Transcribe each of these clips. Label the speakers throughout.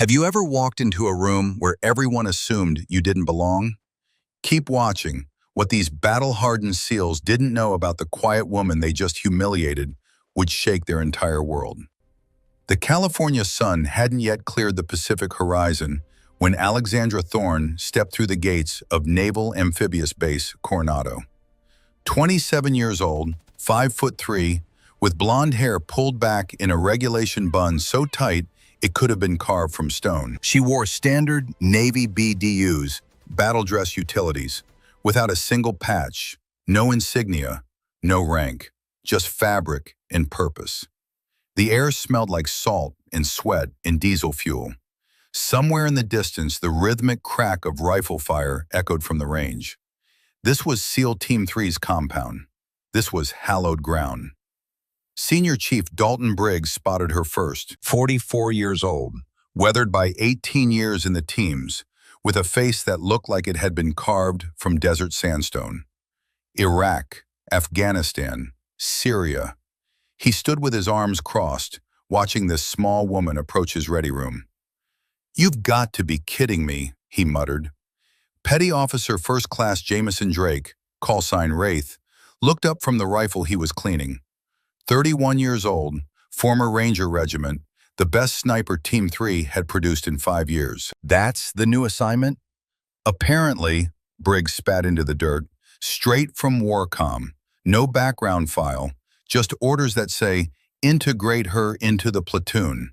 Speaker 1: Have you ever walked into a room where everyone assumed you didn't belong? Keep watching. What these battle-hardened SEALs didn't know about the quiet woman they just humiliated would shake their entire world. The California sun hadn't yet cleared the Pacific horizon when Alexandra Thorne stepped through the gates of Naval Amphibious Base Coronado. 27 years old, 5'3", with blonde hair pulled back in a regulation bun so tight it could have been carved from stone. She wore standard Navy BDUs, battle dress utilities, without a single patch, no insignia, no rank, just fabric and purpose. The air smelled like salt and sweat and diesel fuel. Somewhere in the distance, the rhythmic crack of rifle fire echoed from the range. This was SEAL Team 3's compound. This was hallowed ground. Senior Chief Dalton Briggs spotted her first, 44 years old, weathered by 18 years in the teams, with a face that looked like it had been carved from desert sandstone. Iraq, Afghanistan, Syria. He stood with his arms crossed, watching this small woman approach his ready room. "You've got to be kidding me," he muttered. Petty Officer First Class Jameson Drake, call sign Wraith, looked up from the rifle he was cleaning. 31 years old, former Ranger Regiment, the best sniper Team 3 had produced in 5 years. "That's the new assignment?" "Apparently," Briggs spat into the dirt, "straight from Warcom. No background file, just orders that say, integrate her into the platoon."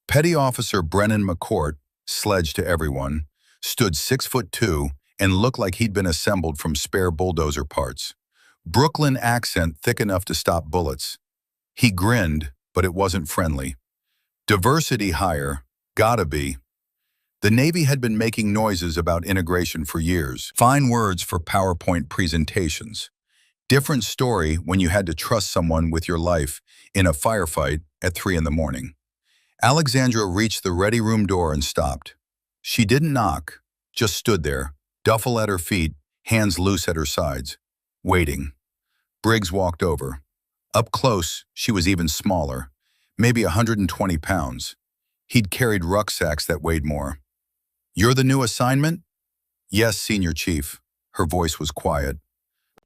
Speaker 1: Petty Officer Brennan McCourt, sledge to everyone, stood 6'2" and looked like he'd been assembled from spare bulldozer parts. Brooklyn accent thick enough to stop bullets. He grinned, but it wasn't friendly. "Diversity hire, gotta be." The Navy had been making noises about integration for years. Fine words for PowerPoint presentations. Different story when you had to trust someone with your life in a firefight at 3 in the morning. Alexandra reached the ready room door and stopped. She didn't knock, just stood there, duffel at her feet, hands loose at her sides, waiting. Briggs walked over. Up close, she was even smaller, maybe 120 pounds. He'd carried rucksacks that weighed more. "You're the new assignment?" "Yes, Senior Chief." Her voice was quiet.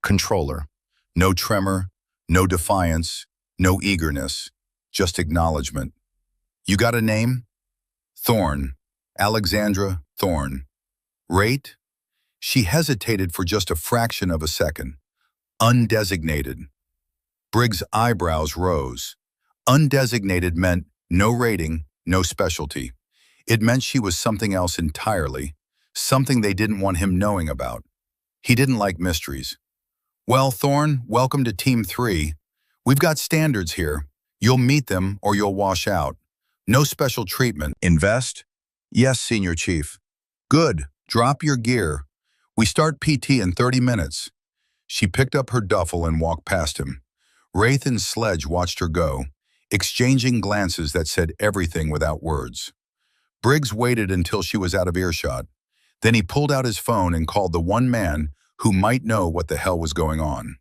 Speaker 1: Controller. No tremor, no defiance, no eagerness, just acknowledgement. "You got a name?" "Thorne. Alexandra Thorne." "Rate?" She hesitated for just a fraction of a second. "Undesignated." Briggs' eyebrows rose. Undesignated meant no rating, no specialty. It meant she was something else entirely, something they didn't want him knowing about. He didn't like mysteries. "Well, Thorne, welcome to Team 3. We've got standards here. You'll meet them or you'll wash out. No special treatment." "Invest?" "Yes, Senior Chief." "Good. Drop your gear. We start PT in 30 minutes. She picked up her duffel and walked past him. Wraith and Sledge watched her go, exchanging glances that said everything without words. Briggs waited until she was out of earshot. Then he pulled out his phone and called the one man who might know what the hell was going on.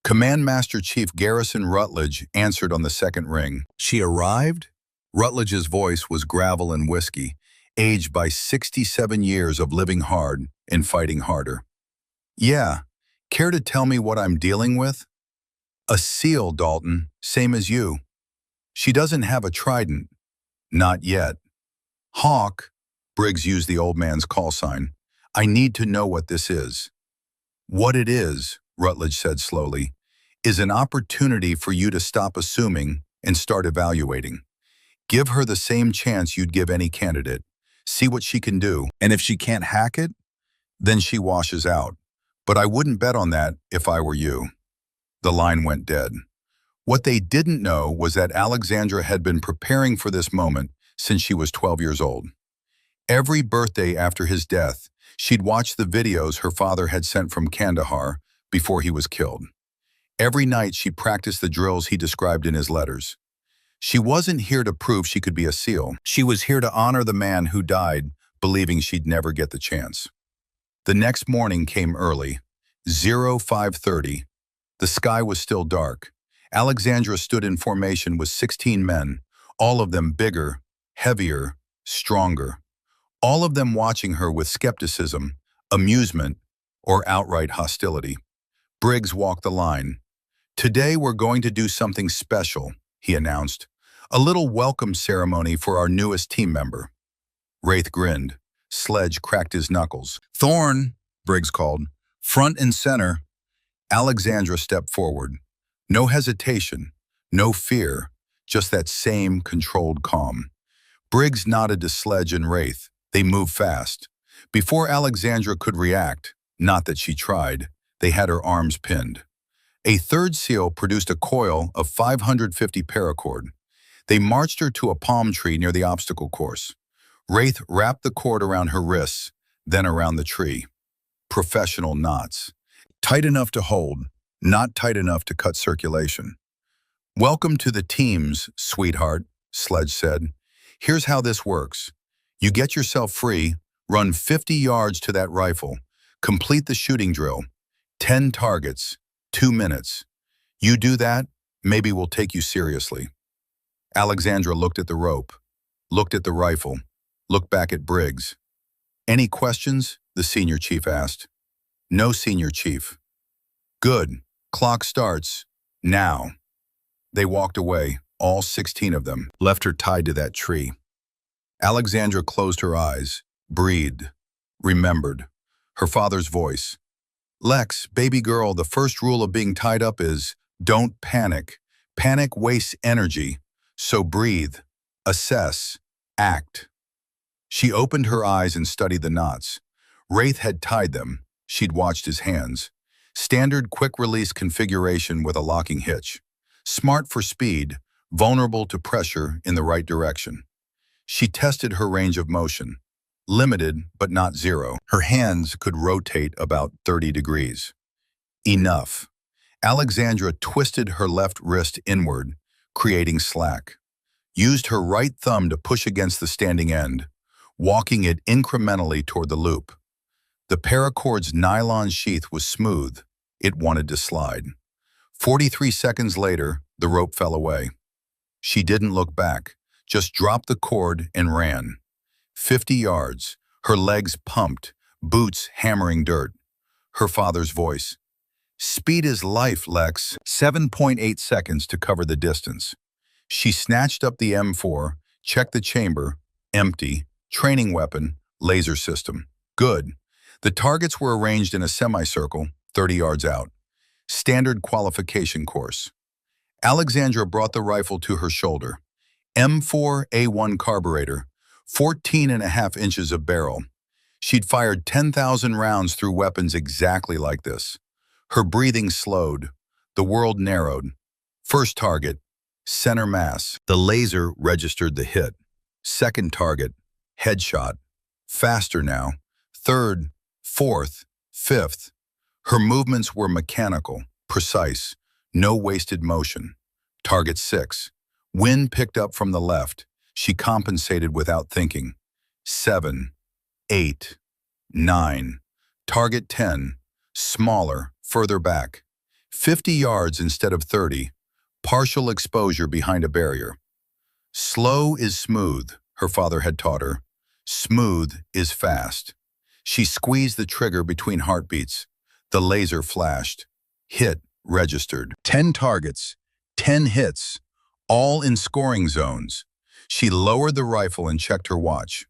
Speaker 1: Command Master Chief Garrison Rutledge answered on the second ring. "She arrived?" Rutledge's voice was gravel and whiskey, aged by 67 years of living hard and fighting harder. "Yeah. Care to tell me what I'm dealing with?" "A SEAL, Dalton, same as you." "She doesn't have a trident." "Not yet." "Hawk," Briggs used the old man's call sign, "I need to know what this is." "What it is," Rutledge said slowly, "is an opportunity for you to stop assuming and start evaluating. Give her the same chance you'd give any candidate. See what she can do. And if she can't hack it, then she washes out. But I wouldn't bet on that if I were you." The line went dead. What they didn't know was that Alexandra had been preparing for this moment since she was 12 years old. Every birthday after his death, she'd watched the videos her father had sent from Kandahar before he was killed. Every night she practiced the drills he described in his letters. She wasn't here to prove she could be a SEAL. She was here to honor the man who died, believing she'd never get the chance. The next morning came early, 05:30. The sky was still dark. Alexandra stood in formation with 16 men, all of them bigger, heavier, stronger. All of them watching her with skepticism, amusement, or outright hostility. Briggs walked the line. "Today we're going to do something special," he announced. "A little welcome ceremony for our newest team member." Wraith grinned. Sledge cracked his knuckles. "Thorn," Briggs called. "Front and center." Alexandra stepped forward. No hesitation, no fear, just that same controlled calm. Briggs nodded to Sledge and Wraith. They moved fast. Before Alexandra could react, not that she tried, they had her arms pinned. A third seal produced a coil of 550 paracord. They marched her to a palm tree near the obstacle course. Wraith wrapped the cord around her wrists, then around the tree. Professional knots. Tight enough to hold, not tight enough to cut circulation. "Welcome to the teams, sweetheart," Sledge said. "Here's how this works. You get yourself free, run 50 yards to that rifle, complete the shooting drill. 10 targets, 2 minutes. You do that, maybe we'll take you seriously." Alexandra looked at the rope, looked at the rifle, looked back at Briggs. "Any questions?" the senior chief asked. "No, senior chief." "Good. Clock starts now." They walked away, all 16 of them, left her tied to that tree. Alexandra closed her eyes, breathed, remembered. Her father's voice. "Lex, baby girl, the first rule of being tied up is, don't panic. Panic wastes energy. So breathe, assess, act." She opened her eyes and studied the knots. Wraith had tied them. She'd watched his hands. Standard quick-release configuration with a locking hitch. Smart for speed, vulnerable to pressure in the right direction. She tested her range of motion. Limited, but not zero. Her hands could rotate about 30 degrees. Enough. Alexandra twisted her left wrist inward, creating slack. Used her right thumb to push against the standing end, walking it incrementally toward the loop. The paracord's nylon sheath was smooth. It wanted to slide. 43 seconds later, the rope fell away. She didn't look back, just dropped the cord and ran. 50 yards, her legs pumped, boots hammering dirt. Her father's voice. "Speed is life, Lex." 7.8 seconds to cover the distance. She snatched up the M4, checked the chamber, empty, training weapon, laser system. Good. The targets were arranged in a semicircle, 30 yards out. Standard qualification course. Alexandra brought the rifle to her shoulder. M4A1 carburetor, 14.5 inches of barrel. She'd fired 10,000 rounds through weapons exactly like this. Her breathing slowed. The world narrowed. First target, center mass. The laser registered the hit. Second target, headshot. Faster now. Third, fourth, fifth. Her movements were mechanical, precise, no wasted motion. Target 6. Wind picked up from the left. She compensated without thinking. 7, 8, 9. Target 10. Smaller, further back. 50 yards instead of 30. Partial exposure behind a barrier. Slow is smooth, her father had taught her. Smooth is fast. She squeezed the trigger between heartbeats. The laser flashed. Hit registered. 10 targets, 10 hits, all in scoring zones. She lowered the rifle and checked her watch.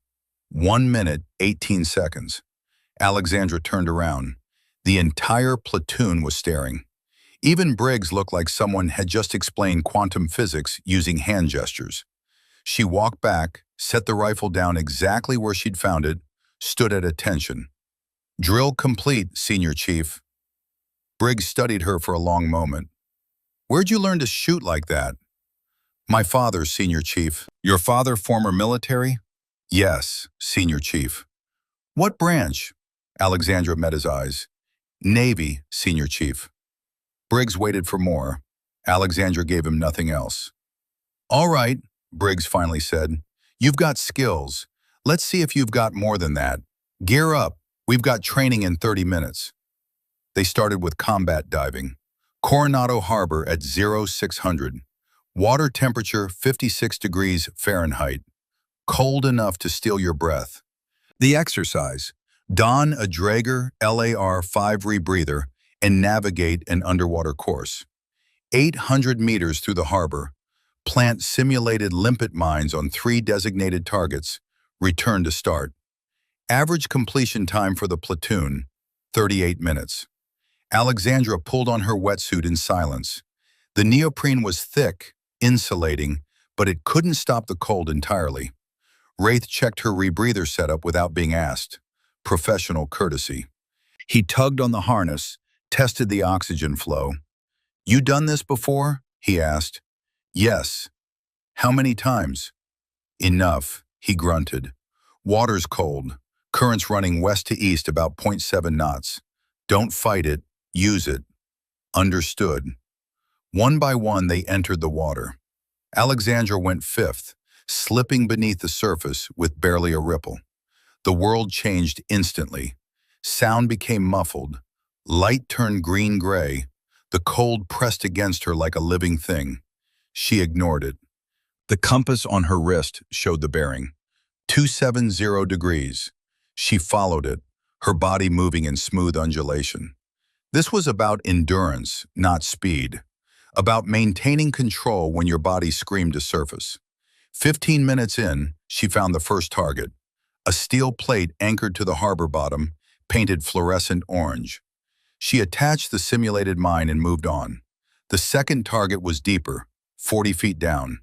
Speaker 1: 1 minute, 18 seconds. Alexandra turned around. The entire platoon was staring. Even Briggs looked like someone had just explained quantum physics using hand gestures. She walked back, set the rifle down exactly where she'd found it, stood at attention. "Drill complete, Senior Chief." Briggs studied her for a long moment. "Where'd you learn to shoot like that?" "My father, Senior Chief." "Your father former military?" "Yes, Senior Chief." "What branch?" Alexandra met his eyes. "Navy, Senior Chief." Briggs waited for more. Alexandra gave him nothing else. "All right," Briggs finally said. "You've got skills. Let's see if you've got more than that. Gear up. We've got training in 30 minutes. They started with combat diving. Coronado Harbor at 0600. Water temperature 56 degrees Fahrenheit. cold enough to steal your breath. The exercise: don a Draeger LAR-5 rebreather and navigate an underwater course. 800 meters through the harbor. Plant simulated limpet mines on 3 designated targets. Return to start. Average completion time for the platoon, 38 minutes. Alexandra pulled on her wetsuit in silence. The neoprene was thick, insulating, but it couldn't stop the cold entirely. Wraith checked her rebreather setup without being asked. Professional courtesy. He tugged on the harness, tested the oxygen flow. "You done this before?" he asked. "Yes." "How many times?" "Enough," he grunted. "Water's cold. Currents running west to east about 0.7 knots. Don't fight it, use it." "Understood." One by one they entered the water. Alexandra went fifth, slipping beneath the surface with barely a ripple. The world changed instantly. Sound became muffled. Light turned green-gray. The cold pressed against her like a living thing. She ignored it. The compass on her wrist showed the bearing. 270 degrees. She followed it, her body moving in smooth undulation. This was about endurance, not speed. About maintaining control when your body screamed to surface. 15 minutes in, she found the first target. A steel plate anchored to the harbor bottom, painted fluorescent orange. She attached the simulated mine and moved on. The second target was deeper, 40 feet down.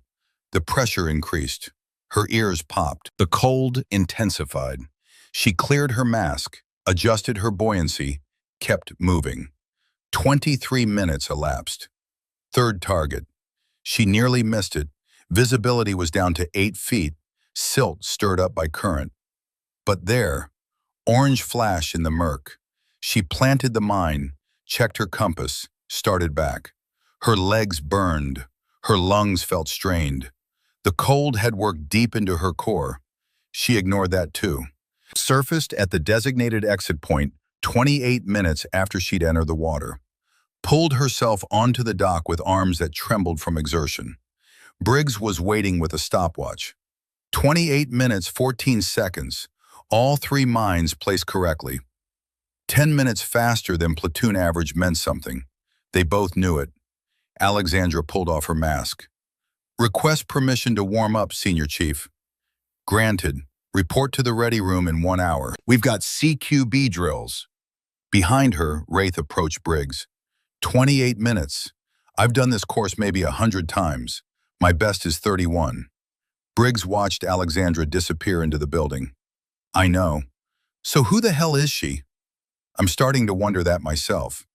Speaker 1: The pressure increased. Her ears popped. The cold intensified. She cleared her mask, adjusted her buoyancy, kept moving. 23 minutes elapsed. Third target. She nearly missed it. Visibility was down to 8 feet, silt stirred up by current. But there, orange flash in the murk. She planted the mine, checked her compass, started back. Her legs burned. Her lungs felt strained. The cold had worked deep into her core. She ignored that too. Surfaced at the designated exit point 28 minutes after she'd entered the water. Pulled herself onto the dock with arms that trembled from exertion. Briggs was waiting with a stopwatch. 28 minutes, 14 seconds. All 3 mines placed correctly. 10 minutes faster than platoon average meant something. They both knew it. Alexandra pulled off her mask. "Request permission to warm up, Senior Chief." "Granted. Report to the ready room in 1 hour. We've got CQB drills." Behind her, Wraith approached Briggs. 28 minutes. I've done this course maybe 100 times. My best is 31. Briggs watched Alexandra disappear into the building. "I know. So who the hell is she?" "I'm starting to wonder that myself."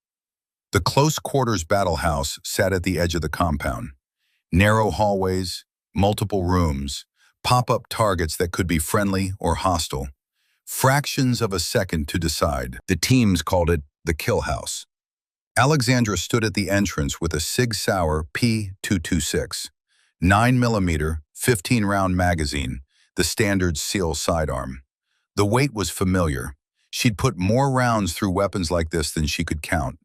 Speaker 1: The close quarters battle house sat at the edge of the compound. Narrow hallways, multiple rooms, pop-up targets that could be friendly or hostile. Fractions of a second to decide. The teams called it the kill house. Alexandra stood at the entrance with a Sig Sauer P226, 9mm, 15-round magazine, the standard SEAL sidearm. The weight was familiar. She'd put more rounds through weapons like this than she could count.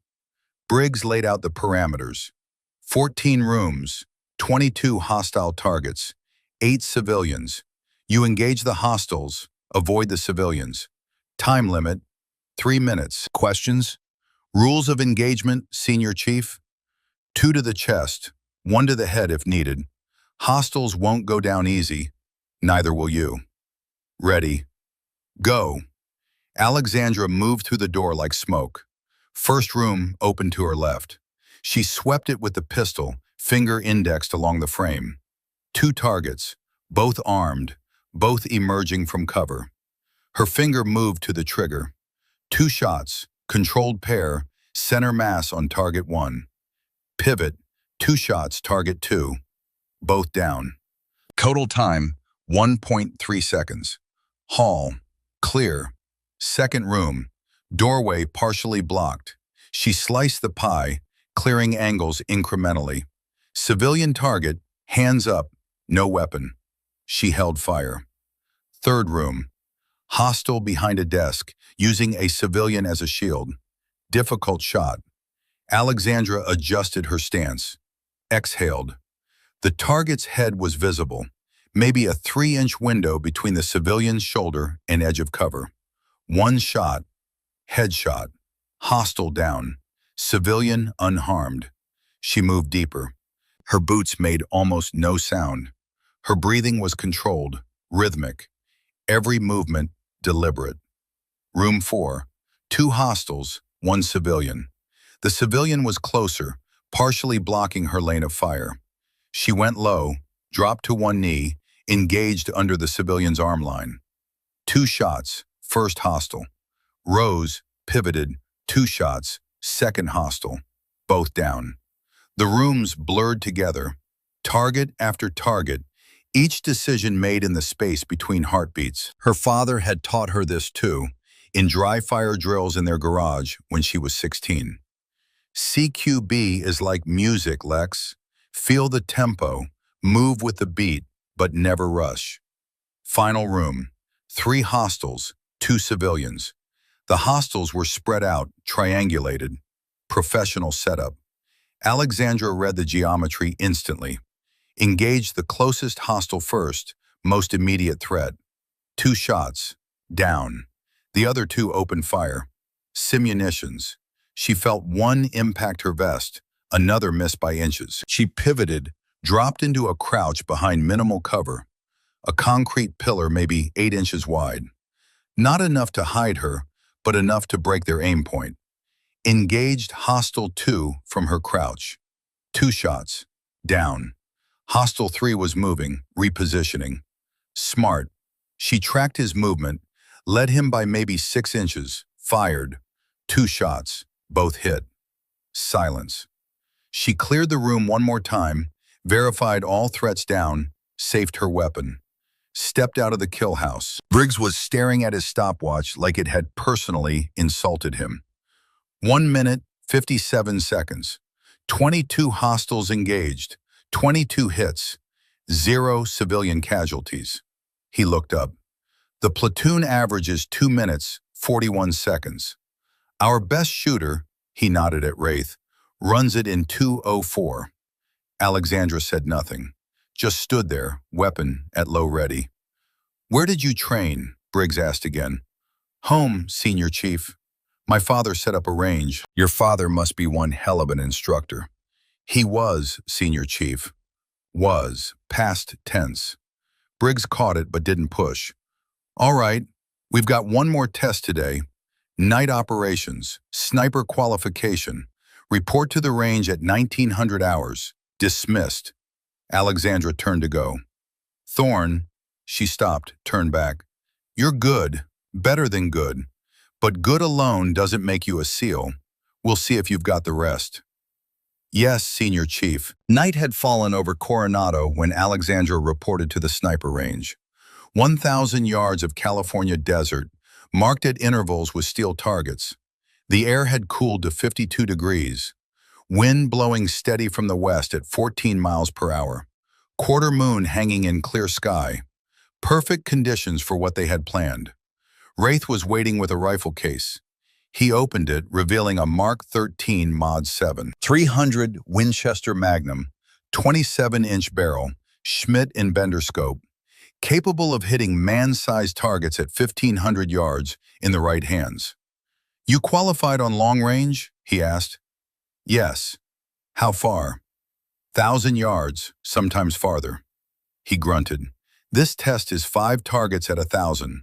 Speaker 1: Briggs laid out the parameters. 14 rooms, 22 hostile targets, 8 civilians. You engage the hostiles, avoid the civilians. Time limit, 3 minutes. Questions? Rules of engagement, Senior Chief? 2 to the chest, 1 to the head if needed. Hostiles won't go down easy. Neither will you. Ready. Go. Alexandra moved through the door like smoke. First room opened to her left. She swept it with the pistol, finger indexed along the frame. 2 targets, both armed, both emerging from cover. Her finger moved to the trigger. 2 shots, controlled pair, center mass on target 1. Pivot, 2 shots, target 2. Both down. Total time, 1.3 seconds. Hall, clear. Second room, doorway partially blocked. She sliced the pie, clearing angles incrementally. Civilian target, hands up, no weapon. She held fire. Third room, hostile behind a desk, using a civilian as a shield. Difficult shot. Alexandra adjusted her stance. Exhaled. The target's head was visible. maybe a 3-inch window between the civilian's shoulder and edge of cover. One shot, headshot, hostile down, civilian unharmed. She moved deeper. Her boots made almost no sound. Her breathing was controlled, rhythmic, every movement deliberate. Room 4, 2 hostiles, 1 civilian. The civilian was closer, partially blocking her lane of fire. She went low, dropped to one knee, engaged under the civilian's arm line. 2 shots, first hostile. Rose, pivoted, 2 shots, second hostile, both down. The rooms blurred together, target after target, each decision made in the space between heartbeats. Her father had taught her this too, in dry fire drills in their garage when she was 16. CQB is like music, Lex. Feel the tempo, move with the beat, but never rush. Final room, 3 hostiles, 2 civilians. The hostiles were spread out, triangulated. Professional setup. Alexandra read the geometry instantly. Engaged the closest hostile first, most immediate threat. 2 shots, down. The other 2 opened fire. Simunitions. She felt one impact her vest, another miss by inches. She pivoted, dropped into a crouch behind minimal cover, a concrete pillar maybe 8 inches wide. Not enough to hide her, but enough to break their aim point. Engaged hostile 2 from her crouch. 2 shots, down. Hostile 3 was moving, repositioning. Smart. She tracked his movement, led him by maybe 6 inches, fired. 2 shots, both hit. Silence. She cleared the room one more time, verified all threats down, safed her weapon. Stepped out of the kill house. Briggs was staring at his stopwatch like it had personally insulted him. 1 minute, 57 seconds. 22 hostiles engaged, 22 hits, 0 civilian casualties. He looked up. The platoon average is 2 minutes, 41 seconds. Our best shooter, he nodded at Wraith, runs it in 2:04. Alexandra said nothing, just stood there, weapon at low ready. Where did you train? Briggs asked again. Home, Senior Chief. My father set up a range. Your father must be one hell of an instructor. He was, Senior Chief. Was, past tense. Briggs caught it but didn't push. All right, we've got one more test today. Night operations, sniper qualification. Report to the range at 1900 hours. Dismissed. Alexandra turned to go. Thorne, she stopped, turned back. You're good, better than good. But good alone doesn't make you a SEAL. We'll see if you've got the rest. Yes, Senior Chief. Night had fallen over Coronado when Alexandra reported to the sniper range. 1,000 yards of California desert, marked at intervals with steel targets. The air had cooled to 52 degrees. Wind blowing steady from the west at 14 miles per hour. Quarter moon hanging in clear sky. Perfect conditions for what they had planned. Wraith was waiting with a rifle case. He opened it, revealing a Mark 13 Mod 7. 300 Winchester Magnum, 27-inch barrel, Schmidt in Bender scope, capable of hitting man-sized targets at 1,500 yards in the right hands. You qualified on long range? He asked. Yes. How far? 1,000 yards, sometimes farther. He grunted. This test is 5 targets at 1,000.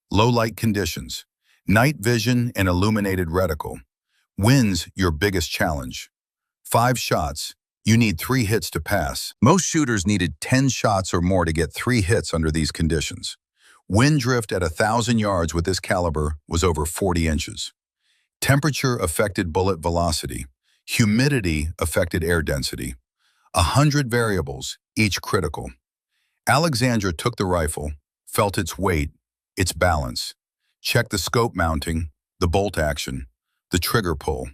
Speaker 1: Low light conditions, night vision and illuminated reticle. Wind's your biggest challenge. 5 shots, you need 3 hits to pass. Most shooters needed 10 shots or more to get 3 hits under these conditions. Wind drift at 1,000 yards with this caliber was over 40 inches. Temperature affected bullet velocity. Humidity affected air density. 100 variables, each critical. Alexandra took the rifle, felt its weight, its balance, checked the scope mounting, the bolt action, the trigger pull.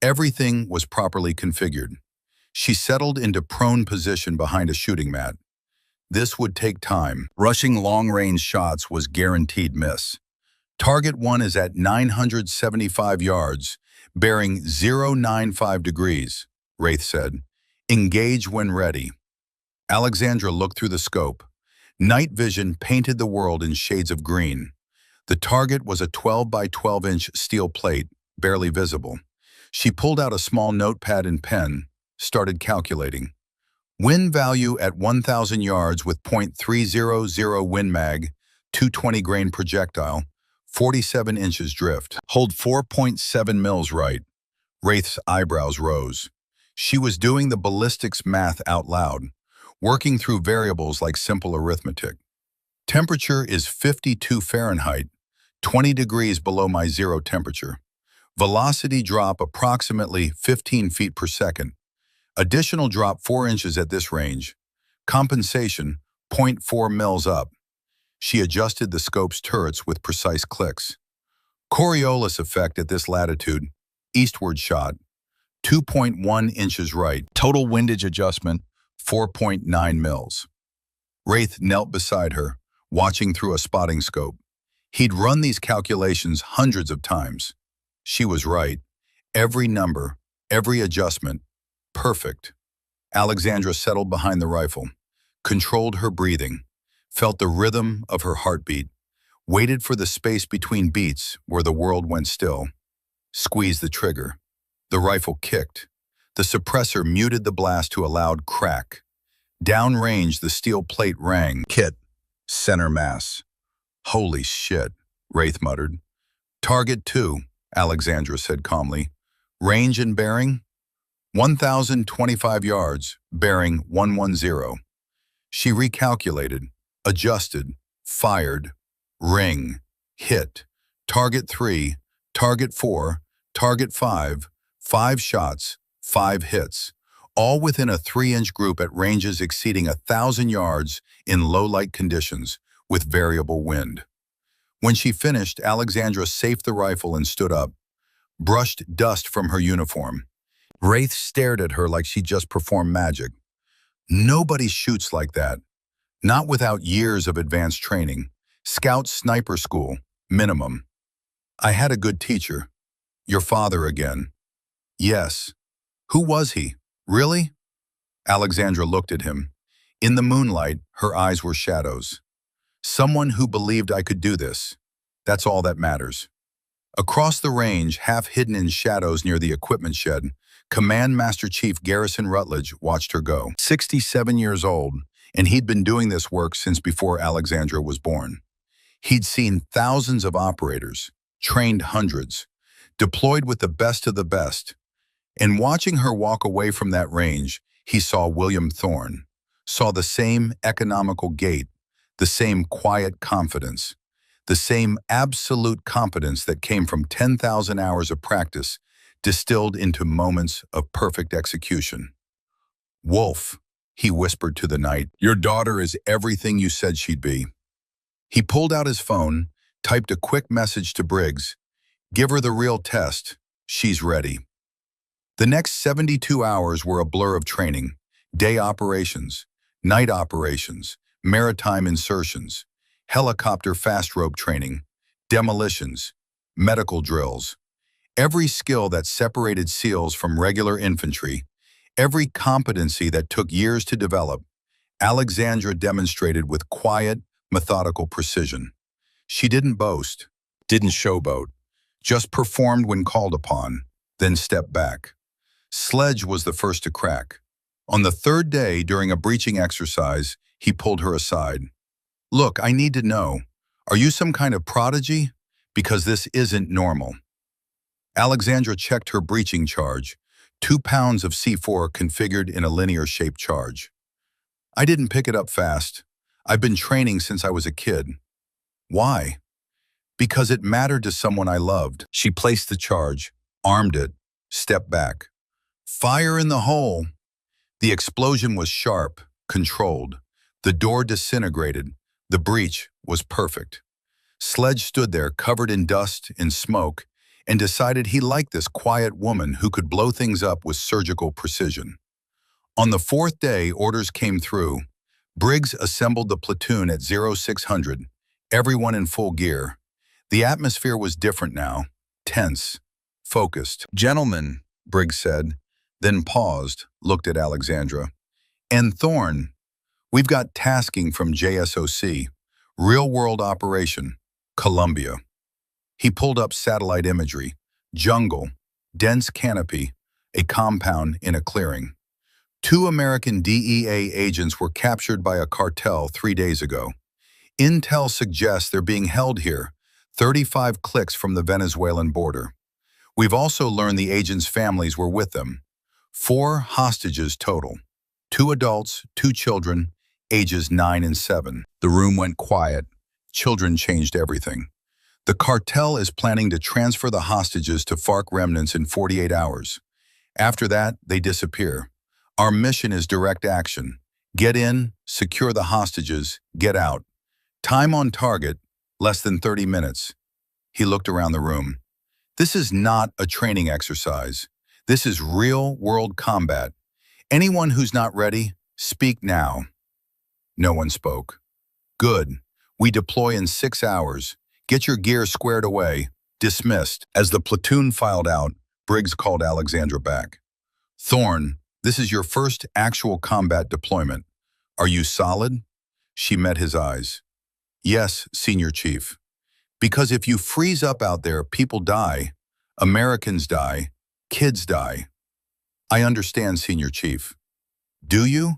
Speaker 1: Everything was properly configured. She settled into prone position behind a shooting mat. This would take time. Rushing long-range shots was guaranteed miss. Target 1 is at 975 yards, bearing 095 degrees, Wraith said. Engage when ready. Alexandra looked through the scope. Night vision painted the world in shades of green. The target was a 12 by 12-inch steel plate, barely visible. She pulled out a small notepad and pen, started calculating. Wind value at 1,000 yards with .300 Win Mag, 220 grain projectile, 47 inches drift. Hold 4.7 mils right. Wraith's eyebrows rose. She was doing the ballistics math out loud, working through variables like simple arithmetic. Temperature is 52 Fahrenheit, 20 degrees below my zero temperature. Velocity drop approximately 15 feet per second. Additional drop 4 inches at this range. Compensation, .4 mils up. She adjusted the scope's turrets with precise clicks. Coriolis effect at this latitude, eastward shot, 2.1 inches right. Total windage adjustment, 4.9 mils. Wraith knelt beside her, watching through a spotting scope. He'd run these calculations hundreds of times. She was right. Every number, every adjustment, perfect. Alexandra settled behind the rifle, controlled her breathing, felt the rhythm of her heartbeat, waited for the space between beats where the world went still, squeezed the trigger. The rifle kicked. The suppressor muted the blast to a loud crack. Downrange, the steel plate rang. Kit, center mass. Holy shit, Wraith muttered. Target 2, Alexandra said calmly. Range and bearing? 1,025 yards, bearing 110. She recalculated, adjusted, fired, ring, hit, target 3, target 4, target 5, 5 shots, 5 hits, all within a 3-inch group at ranges exceeding 1,000 yards in low-light conditions with variable wind. When she finished, Alexandra safed the rifle and stood up, brushed dust from her uniform. Wraith stared at her like she just performed magic. Nobody shoots like that. Not without years of advanced training. Scout sniper school, minimum. I had a good teacher. Your father again. Yes. Who was he? Really? Alexandra looked at him. In the moonlight, her eyes were shadows. Someone who believed I could do this. That's all that matters. Across the range, half hidden in shadows near the equipment shed, Command Master Chief Garrison Rutledge watched her go. 67 years old, and he'd been doing this work since before Alexandra was born. He'd seen thousands of operators, trained hundreds, deployed with the best of the best. And watching her walk away from that range, he saw William Thorne, saw the same economical gait, the same quiet confidence, the same absolute competence that came from 10,000 hours of practice distilled into moments of perfect execution. Wolf, he whispered to the night, your daughter is everything you said she'd be. He pulled out his phone, typed a quick message to Briggs. Give her the real test. She's ready. The next 72 hours were a blur of training, day operations, night operations, maritime insertions, helicopter fast rope training, demolitions, medical drills. Every skill that separated SEALs from regular infantry, every competency that took years to develop, Alexandra demonstrated with quiet, methodical precision. She didn't boast, didn't showboat, just performed when called upon, then stepped back. Sledge was the first to crack. On the third day, during a breaching exercise, he pulled her aside. Look, I need to know, are you some kind of prodigy? Because this isn't normal. Alexandra checked her breaching charge, 2 pounds of C4 configured in a linear-shaped charge. I didn't pick it up fast. I've been training since I was a kid. Why? Because it mattered to someone I loved. She placed the charge, armed it, stepped back. Fire in the hole! The explosion was sharp, controlled. The door disintegrated. The breach was perfect. Sledge stood there, covered in dust and smoke, and decided he liked this quiet woman who could blow things up with surgical precision. On the 4th day, orders came through. Briggs assembled the platoon at 0600, everyone in full gear. The atmosphere was different now, tense, focused. Gentlemen, Briggs said, then paused, looked at Alexandra. And Thorne, We've got tasking from JSOC, real-world operation, Colombia. He pulled up satellite imagery, jungle, dense canopy, a compound in a clearing. 2 American DEA agents were captured by a cartel 3 days ago. Intel suggests they're being held here, 35 clicks from the Venezuelan border. We've also learned the agents' families were with them. 4 hostages total. 2 adults, 2 children, ages 9 and 7. The room went quiet. Children changed everything. The cartel is planning to transfer the hostages to FARC remnants in 48 hours. After that, they disappear. Our mission is direct action. Get in, secure the hostages, get out. Time on target, less than 30 minutes. He looked around the room. This is not a training exercise. This is real-world combat. Anyone who's not ready, speak now. No one spoke. Good. We deploy in 6 hours. Get your gear squared away. Dismissed. As the platoon filed out, Briggs called Alexandra back. Thorne, this is your first actual combat deployment. Are you solid? She met his eyes. Yes, Senior Chief. Because if you freeze up out there, people die. Americans die. Kids die. I understand, Senior Chief. Do you?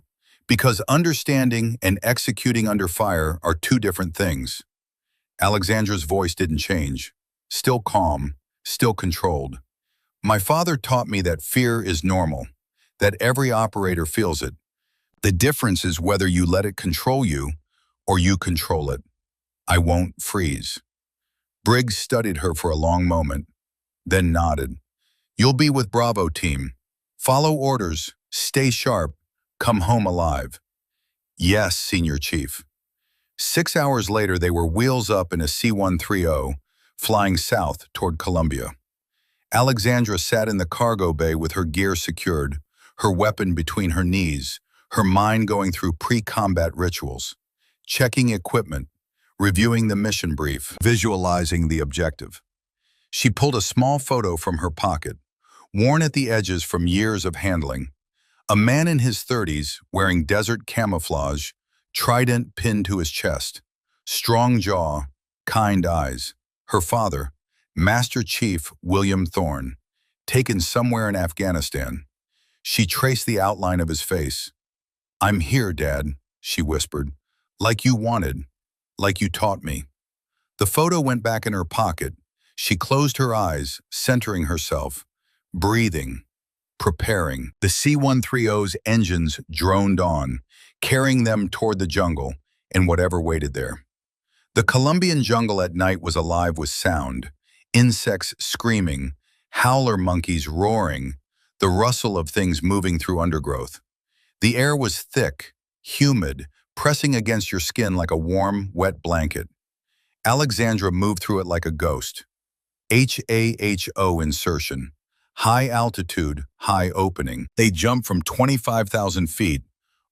Speaker 1: Because understanding and executing under fire are 2 different things. Alexandra's voice didn't change. Still calm, still controlled. My father taught me that fear is normal, that every operator feels it. The difference is whether you let it control you or you control it. I won't freeze. Briggs studied her for a long moment, then nodded. You'll be with Bravo team. Follow orders, stay sharp, come home alive. Yes, Senior Chief. 6 hours later, they were wheels up in a C-130, flying south toward Colombia. Alexandra sat in the cargo bay with her gear secured, her weapon between her knees, her mind going through pre-combat rituals, checking equipment, reviewing the mission brief, visualizing the objective. She pulled a small photo from her pocket, worn at the edges from years of handling. A man in his 30s, wearing desert camouflage, trident pinned to his chest, strong jaw, kind eyes. Her father, Master Chief William Thorne, taken somewhere in Afghanistan. She traced the outline of his face. I'm here, Dad, she whispered, like you wanted, like you taught me. The photo went back in her pocket. She closed her eyes, centering herself, breathing, preparing. The C-130's engines droned on, carrying them toward the jungle and whatever waited there. The Colombian jungle at night was alive with sound, insects screaming, howler monkeys roaring, the rustle of things moving through undergrowth. The air was thick, humid, pressing against your skin like a warm, wet blanket. Alexandra moved through it like a ghost. HAHO insertion. High altitude, high opening. They jumped from 25,000 feet,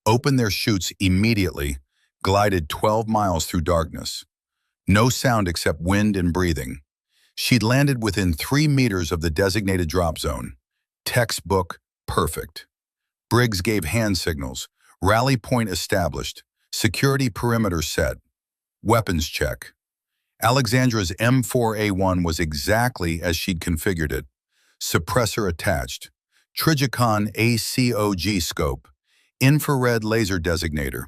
Speaker 1: opened their chutes immediately, glided 12 miles through darkness. No sound except wind and breathing. She'd landed within 3 meters of the designated drop zone. Textbook perfect. Briggs gave hand signals. Rally point established. Security perimeter set. Weapons check. Alexandra's M4A1 was exactly as she'd configured it. Suppressor attached. Trijicon ACOG scope. Infrared laser designator.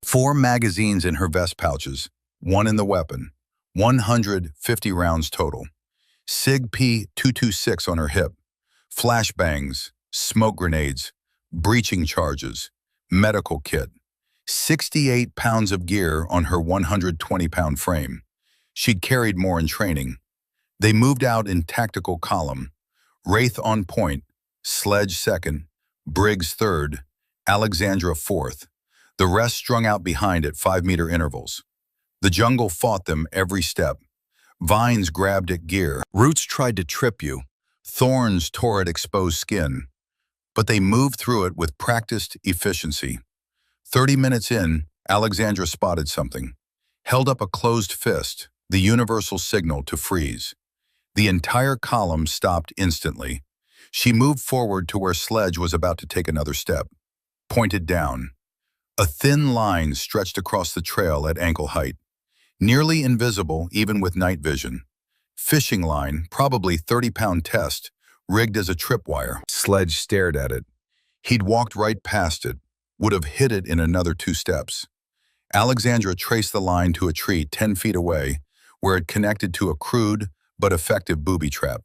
Speaker 1: 4 magazines in her vest pouches, 1 in the weapon. 150 rounds total. SIG P226 on her hip. Flashbangs, smoke grenades, breaching charges, medical kit. 68 pounds of gear on her 120-pound frame. She'd carried more in training. They moved out in tactical column. Wraith on point, Sledge second, Briggs third, Alexandra fourth. The rest strung out behind at 5-meter intervals. The jungle fought them every step. Vines grabbed at gear. Roots tried to trip you. Thorns tore at exposed skin. But they moved through it with practiced efficiency. 30 minutes in, Alexandra spotted something. Held up a closed fist, the universal signal to freeze. The entire column stopped instantly. She moved forward to where Sledge was about to take another step. Pointed down. A thin line stretched across the trail at ankle height, nearly invisible even with night vision. Fishing line, probably 30-pound test, rigged as a tripwire. Sledge stared at it. He'd walked right past it, would have hit it in another 2 steps. Alexandra traced the line to a tree 10 feet away, where it connected to a crude but effective booby trap.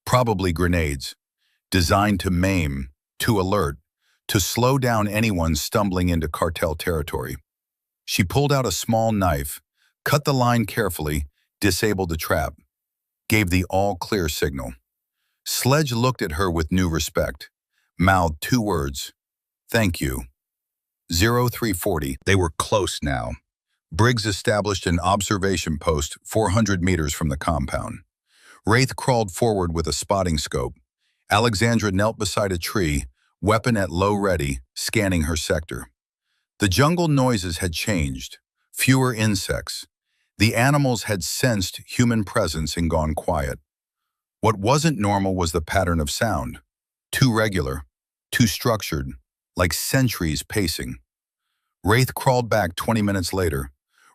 Speaker 1: Probably grenades, designed to maim, to alert, to slow down anyone stumbling into cartel territory. She pulled out a small knife, cut the line carefully, disabled the trap, gave the all-clear signal. Sledge looked at her with new respect, mouthed 2 words, "Thank you." 0340. They were close now. Briggs established an observation post 400 meters from the compound. Wraith crawled forward with a spotting scope. Alexandra knelt beside a tree, weapon at low ready, scanning her sector. The jungle noises had changed. Fewer insects. The animals had sensed human presence and gone quiet. What wasn't normal was the pattern of sound. Too regular, too structured, like sentries pacing. Wraith crawled back 20 minutes later,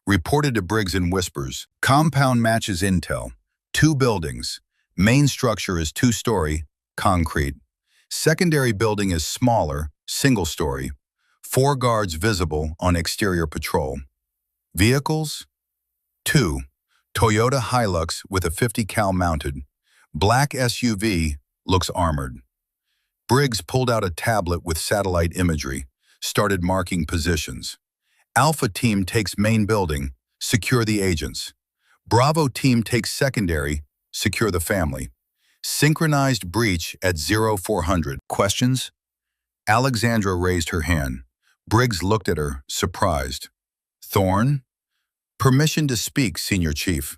Speaker 1: reported to Briggs in whispers. Compound matches intel. 2 buildings. Main structure is 2-story, concrete. Secondary building is smaller, single-story. 4 guards visible on exterior patrol. Vehicles? 2. Toyota Hilux with a 50 cal mounted. Black SUV, looks armored. Briggs pulled out a tablet with satellite imagery, started marking positions. Alpha team takes main building, secure the agents. Bravo team takes secondary, secure the family. Synchronized breach at 0400. Questions? Alexandra raised her hand. Briggs looked at her, surprised. Thorne? Permission to speak, Senior Chief.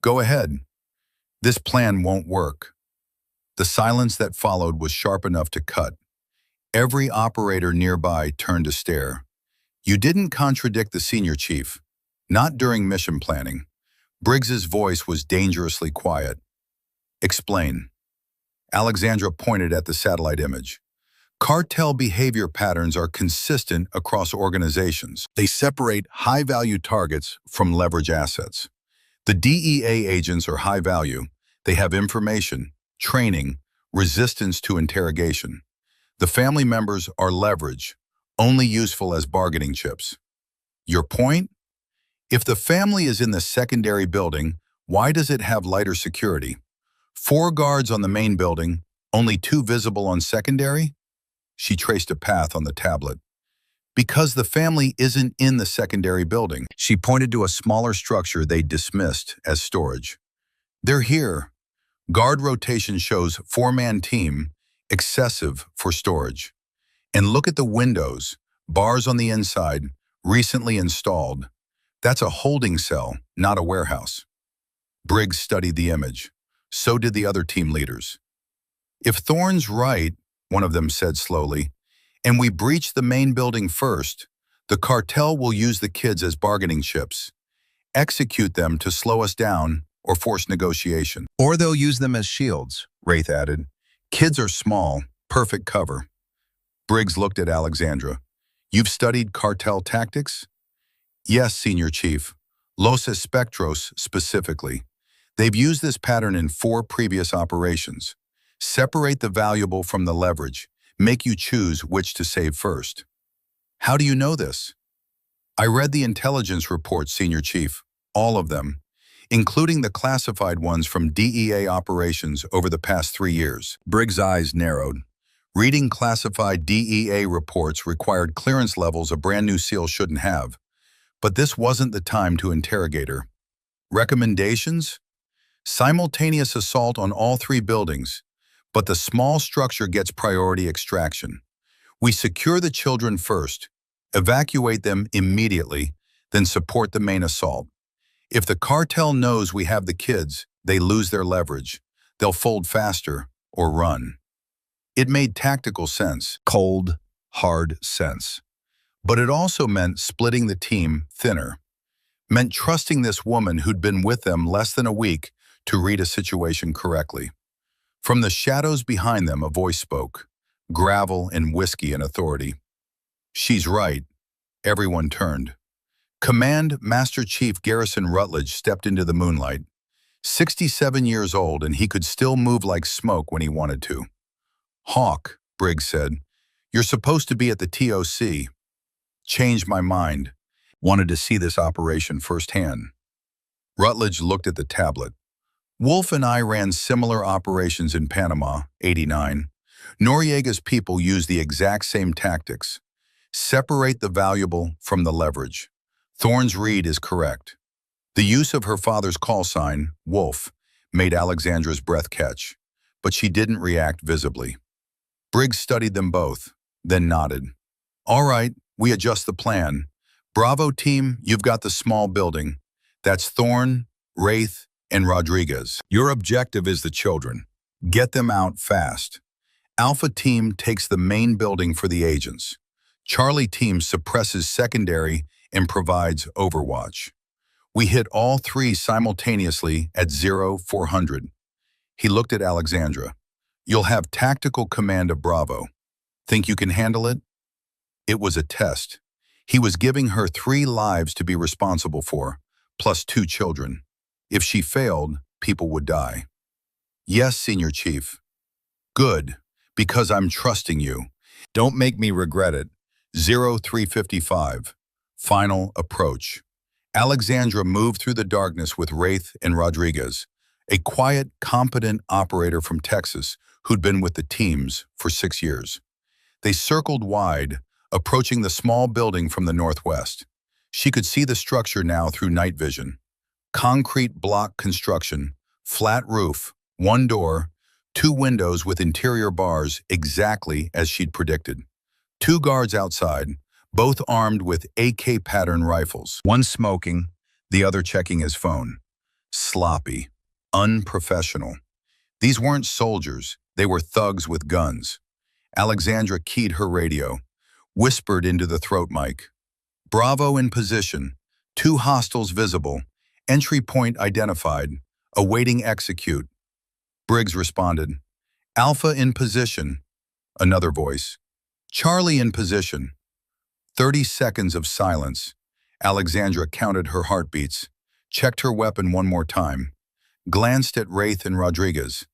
Speaker 1: Go ahead. This plan won't work. The silence that followed was sharp enough to cut. Every operator nearby turned to stare. You didn't contradict the Senior Chief. Not during mission planning. Briggs's voice was dangerously quiet. Explain. Alexandra pointed at the satellite image. Cartel behavior patterns are consistent across organizations. They separate high-value targets from leverage assets. The DEA agents are high value. They have information, training, resistance to interrogation. The family members are leverage, only useful as bargaining chips. Your point? If the family is in the secondary building, why does it have lighter security? 4 guards on the main building, only 2 visible on secondary? She traced a path on the tablet. Because the family isn't in the secondary building. She pointed to a smaller structure they dismissed as storage. They're here. Guard rotation shows 4-man team, excessive for storage. And look at the windows, bars on the inside, recently installed. That's a holding cell, not a warehouse. Briggs studied the image. So did the other team leaders. If Thorne's right, one of them said slowly, and we breach the main building first, the cartel will use the kids as bargaining chips, execute them to slow us down or force negotiation. Or they'll use them as shields, Wraith added. Kids are small, perfect cover. Briggs looked at Alexandra. You've studied cartel tactics? Yes, Senior Chief. Los Espectros specifically. They've used this pattern in 4 previous operations. Separate the valuable from the leverage. Make you choose which to save first. How do you know this? I read the intelligence reports, Senior Chief, all of them, including the classified ones from DEA operations over the past 3 years. Briggs' eyes narrowed. Reading classified DEA reports required clearance levels a brand new SEAL shouldn't have. But this wasn't the time to interrogate her. Recommendations? Simultaneous assault on all 3 buildings. But the small structure gets priority extraction. We secure the children first, evacuate them immediately, then support the main assault. If the cartel knows we have the kids, they lose their leverage. They'll fold faster or run. It made tactical sense, cold, hard sense. But it also meant splitting the team thinner. Meant trusting this woman who'd been with them less than a week to read a situation correctly. From the shadows behind them, a voice spoke, gravel and whiskey and authority. She's right. Everyone turned. Command Master Chief Garrison Rutledge stepped into the moonlight. 67 years old, and he could still move like smoke when he wanted to. "Hawk," Briggs said, "you're supposed to be at the TOC. Changed my mind. Wanted to see this operation firsthand." Rutledge looked at the tablet. "Wolf and I ran similar operations in Panama, '89. Noriega's people used the exact same tactics. Separate the valuable from the leverage. Thorne's read is correct." The use of her father's call sign, Wolf, made Alexandra's breath catch, but she didn't react visibly. Briggs studied them both, then nodded. "All right, we adjust the plan. Bravo team, you've got the small building. That's Thorne, Wraith, and Rodriguez. Your objective is the children. Get them out fast. Alpha team takes the main building for the agents. Charlie team suppresses secondary and provides overwatch. We hit all three simultaneously at 0400. He looked at Alexandra. "You'll have tactical command of Bravo. Think you can handle it?" It was a test. He was giving her 3 lives to be responsible for, plus 2 children. If she failed, people would die. "Yes, Senior Chief." "Good, because I'm trusting you. Don't make me regret it." 0355. Final approach. Alexandra moved through the darkness with Wraith and Rodriguez, a quiet, competent operator from Texas who'd been with the teams for 6 years. They circled wide, approaching the small building from the northwest. She could see the structure now through night vision. Concrete block construction, flat roof, 1 door, 2 windows with interior bars exactly as she'd predicted. 2 guards outside, both armed with AK pattern rifles. One smoking, the other checking his phone. Sloppy, unprofessional. These weren't soldiers, they were thugs with guns. Alexandra keyed her radio, whispered into the throat mic. "Bravo in position, 2 hostiles visible, entry point identified, awaiting execute." Briggs responded. "Alpha in position." Another voice. "Charlie in position." 30 seconds of silence. Alexandra counted her heartbeats, checked her weapon one more time, glanced at Wraith and Rodriguez.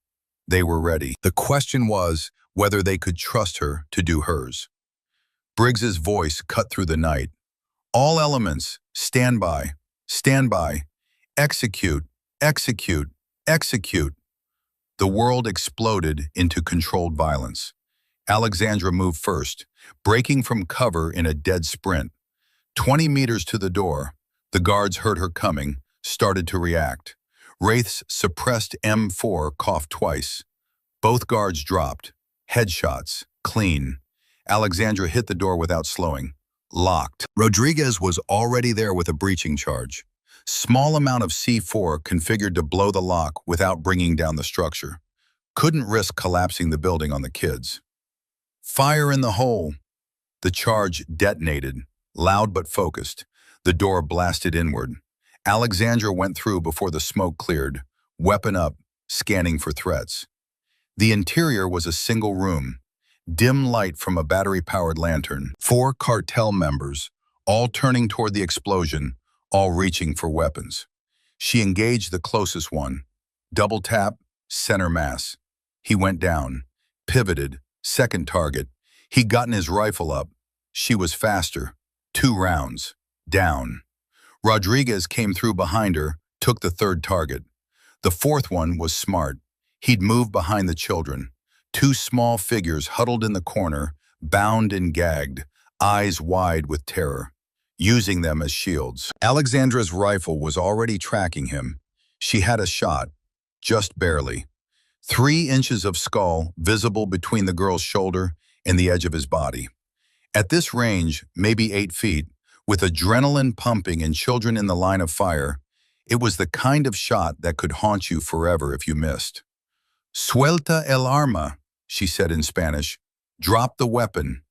Speaker 1: They were ready. The question was whether they could trust her to do hers. Briggs's voice cut through the night. "All elements, stand by, stand by, execute, execute, execute." The world exploded into controlled violence. Alexandra moved first, breaking from cover in a dead sprint. 20 meters to the door, the guards heard her coming, started to react. Wraith's suppressed M4 coughed twice. Both guards dropped. Headshots, clean. Alexandra hit the door without slowing. Locked. Rodriguez was already there with a breaching charge. Small amount of C4 configured to blow the lock without bringing down the structure. Couldn't risk collapsing the building on the kids. "Fire in the hole." The charge detonated, loud but focused. The door blasted inward. Alexandra went through before the smoke cleared, weapon up, scanning for threats. The interior was a single room, dim light from a battery-powered lantern. 4 cartel members, all turning toward the explosion, all reaching for weapons. She engaged the closest one. Double tap, center mass. He went down, pivoted, second target. He'd gotten his rifle up. She was faster. 2 rounds. Down. Rodriguez came through behind her, took the 3rd target. The 4th one was smart. He'd moved behind the children. 2 small figures huddled in the corner, bound and gagged, eyes wide with terror, using them as shields. Alexandra's rifle was already tracking him. She had a shot, just barely. 3 inches of skull visible between the girl's shoulder and the edge of his body. At this range, maybe 8 feet, with adrenaline pumping and children in the line of fire, it was the kind of shot that could haunt you forever if you missed. "Suelta el arma," she said in Spanish. "Drop the weapon."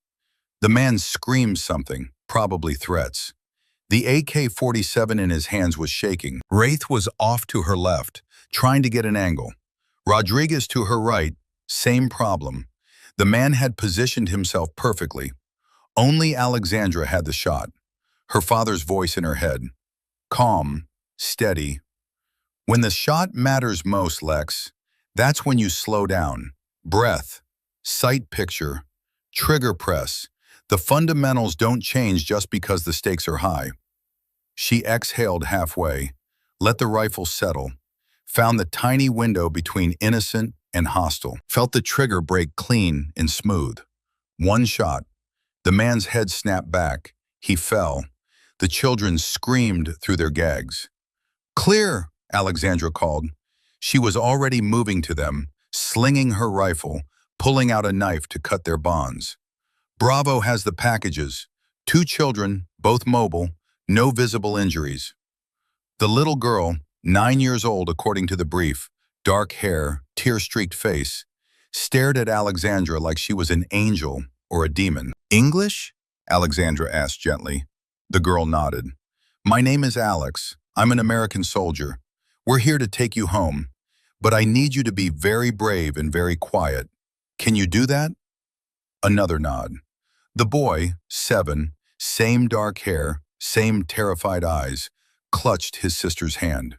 Speaker 1: The man screamed something, probably threats. The AK-47 in his hands was shaking. Wraith was off to her left, trying to get an angle. Rodriguez to her right, same problem. The man had positioned himself perfectly. Only Alexandra had the shot. her father's voice in her head. Calm, steady. When the shot matters most, Lex, that's when you slow down. Breath, sight picture, trigger press. The fundamentals don't change just because the stakes are high. She exhaled halfway, let the rifle settle, found the tiny window between innocent and hostile, felt the trigger break clean and smooth. One shot. The man's head snapped back. He fell. The children screamed through their gags. Clear, Alexandra called. She was already moving to them, slinging her rifle, pulling out a knife to cut their bonds. Bravo has the packages. 2 children, both mobile, no visible injuries. The little girl, 9 years old according to the brief, dark hair, tear-streaked face, stared at Alexandra like she was an angel or a demon. English? Alexandra asked gently. The girl nodded. My name is Alex. I'm an American soldier. We're here to take you home, but I need you to be very brave and very quiet. Can you do that? Another nod. The boy, 7, same dark hair, same terrified eyes, clutched his sister's hand.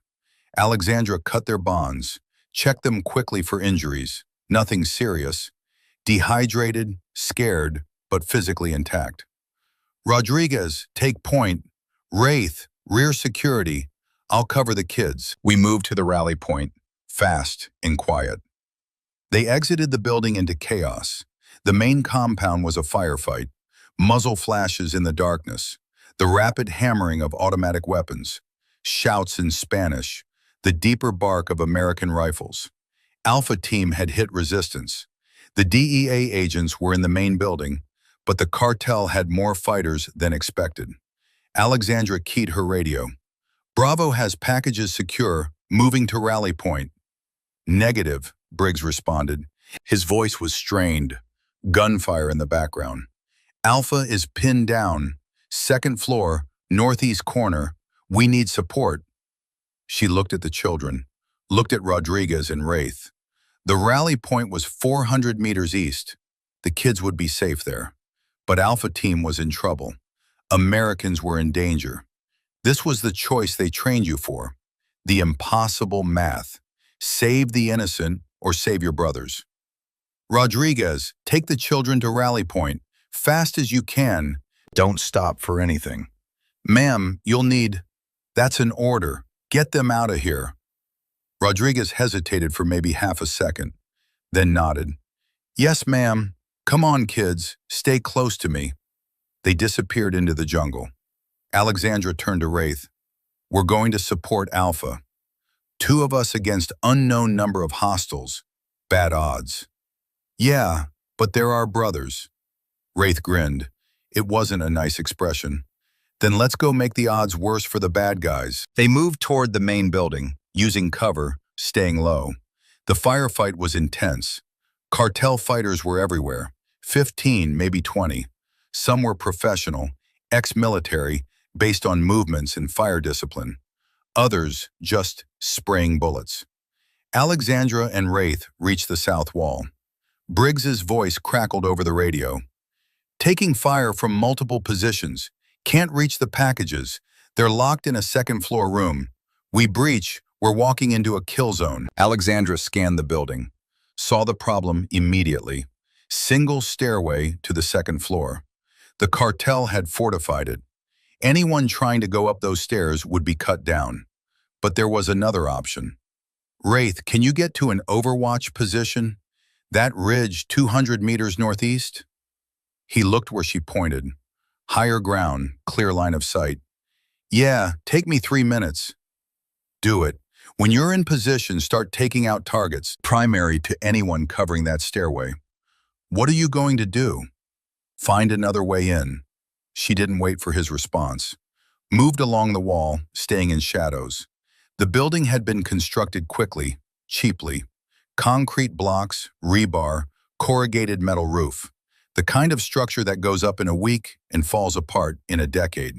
Speaker 1: Alexandra cut their bonds, checked them quickly for injuries. Nothing serious. Dehydrated, scared, but physically intact. Rodriguez, take point. Wraith, rear security. I'll cover the kids. We moved to the rally point, fast and quiet. They exited the building into chaos. The main compound was a firefight. Muzzle flashes in the darkness. The rapid hammering of automatic weapons. Shouts in Spanish. The deeper bark of American rifles. Alpha Team had hit resistance. The DEA agents were in the main building, but the cartel had more fighters than expected. Alexandra keyed her radio. Bravo has packages secure, moving to rally point. Negative, Briggs responded. His voice was strained. Gunfire in the background. Alpha is pinned down. 2nd floor, northeast corner. We need support. She looked at the children, looked at Rodriguez and Wraith. The rally point was 400 meters east. The kids would be safe there. But Alpha Team was in trouble. Americans were in danger. This was the choice they trained you for. The impossible math. Save the innocent or save your brothers. Rodriguez, take the children to rally point. Fast as you can. Don't stop for anything. Ma'am, you'll need... That's an order. Get them out of here. Rodriguez hesitated for maybe half a second, then nodded. Yes, ma'am. Come on, kids. Stay close to me. They disappeared into the jungle. Alexandra turned to Wraith. We're going to support Alpha. 2 of us against unknown number of hostiles. Bad odds. Yeah, but they're our brothers. Wraith grinned. It wasn't a nice expression. Then let's go make the odds worse for the bad guys. They moved toward the main building, using cover, staying low. The firefight was intense. Cartel fighters were everywhere. 15, maybe 20. Some were professional, ex-military, based on movements and fire discipline. Others just spraying bullets. Alexandra and Wraith reached the south wall. Briggs's voice crackled over the radio. Taking fire from multiple positions. Can't reach the packages. They're locked in a 2nd floor room. We breach. We're walking into a kill zone. Alexandra scanned the building. Saw the problem immediately. Single stairway to the 2nd floor. The cartel had fortified it. Anyone trying to go up those stairs would be cut down. But there was another option. Wraith, can you get to an overwatch position? That ridge 200 meters northeast? He looked where she pointed. Higher ground, clear line of sight. Yeah, take me 3 minutes. Do it. When you're in position, start taking out targets, primary to anyone covering that stairway. What are you going to do? Find another way in. She didn't wait for his response. Moved along the wall, staying in shadows. The building had been constructed quickly, cheaply. Concrete blocks, rebar, corrugated metal roof. The kind of structure that goes up in a week and falls apart in a decade,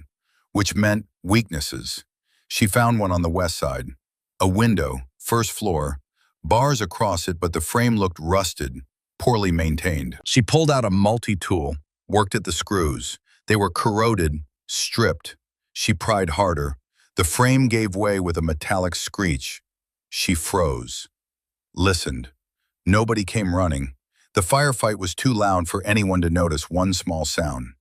Speaker 1: which meant weaknesses. She found one on the west side. A window, 1st floor, bars across it, but the frame looked rusted, poorly maintained. She pulled out a multi-tool, worked at the screws. They were corroded, Stripped. She pried harder. The frame gave way with a metallic screech. She froze. Listened. Nobody came running. The firefight was too loud for anyone to notice one small sound.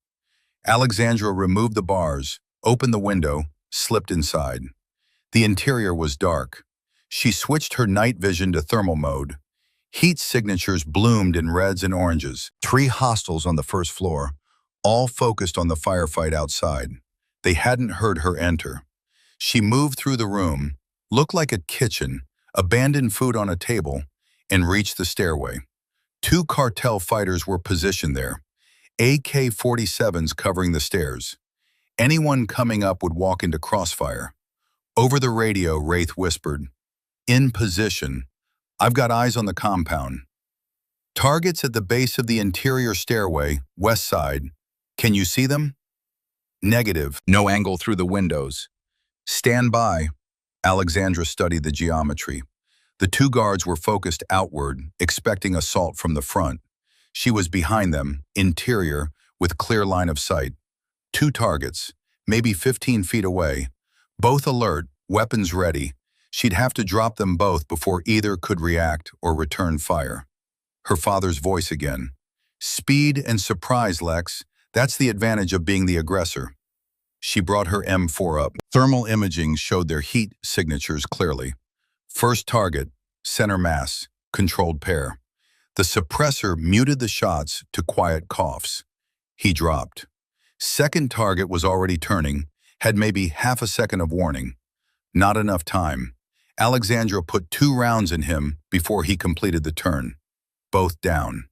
Speaker 1: Alexandra removed the bars, opened the window, slipped inside. The interior was dark. She switched her night vision to thermal mode. Heat signatures bloomed in reds and oranges. 3 hostels on the first floor, all focused on the firefight outside. They hadn't heard her enter. She moved through the room, looked like a kitchen, abandoned food on a table, and reached the stairway. 2 cartel fighters were positioned there, AK-47s covering the stairs. Anyone coming up would walk into crossfire. Over the radio, Wraith whispered, "In position. I've got eyes on the compound. Targets at the base of the interior stairway, west side. Can you see them?" "Negative. No angle through the windows." "Stand by." Alexandra studied the geometry. The 2 guards were focused outward, expecting assault from the front. She was behind them, interior, with clear line of sight. 2 targets, maybe 15 feet away. Both alert, weapons ready. She'd have to drop them both before either could react or return fire. Her father's voice again. "Speed and surprise, Lex. That's the advantage of being the aggressor." She brought her M4 up. Thermal imaging showed their heat signatures clearly. First target, center mass, controlled pair. The suppressor muted the shots to quiet coughs. He dropped. Second target was already turning, had maybe half a second of warning. Not enough time. Alexandra put 2 rounds in him before he completed the turn. Both down.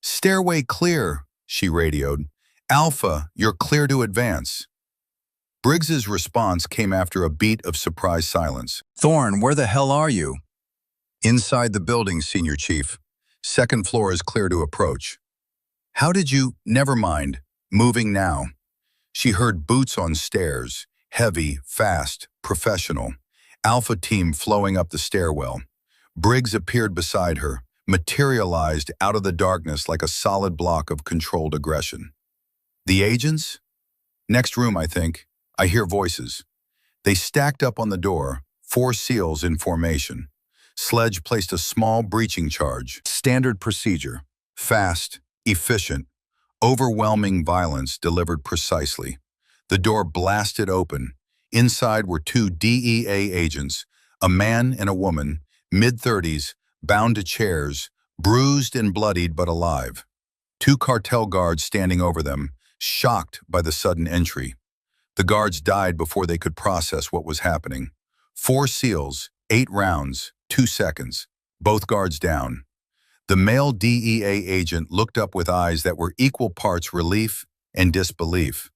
Speaker 1: "Stairway clear," she radioed. "Alpha, you're clear to advance." Briggs's response came after a beat of surprised silence. "Thorne, where the hell are you?" "Inside the building, Senior Chief. Second floor is clear to approach." "How did you—" "Never mind. Moving now." She heard boots on stairs, heavy, fast, professional. Alpha team flowing up the stairwell. Briggs appeared beside her, materialized out of the darkness like a solid block of controlled aggression. "The agents?" "Next room, I think. I hear voices." They stacked up on the door, 4 SEALs in formation. Sledge placed a small breaching charge. Standard procedure. Fast, efficient, overwhelming violence delivered precisely. The door blasted open. Inside were 2 DEA agents, a man and a woman, mid-30s, bound to chairs, bruised and bloodied but alive. 2 cartel guards standing over them, shocked by the sudden entry. The guards died before they could process what was happening. 4 SEALs, 8 rounds, 2 seconds. Both guards down. The male DEA agent looked up with eyes that were equal parts relief and disbelief.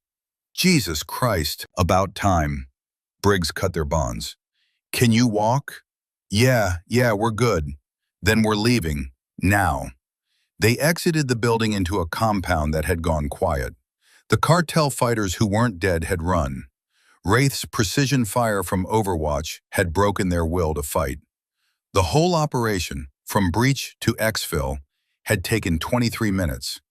Speaker 1: "Jesus Christ, about time." Briggs cut their bonds. "Can you walk?" Yeah, we're good." "Then we're leaving. Now." They exited the building into a compound that had gone quiet. The cartel fighters who weren't dead had run. Wraith's precision fire from Overwatch had broken their will to fight. The whole operation, from breach to exfil, had taken 23 minutes.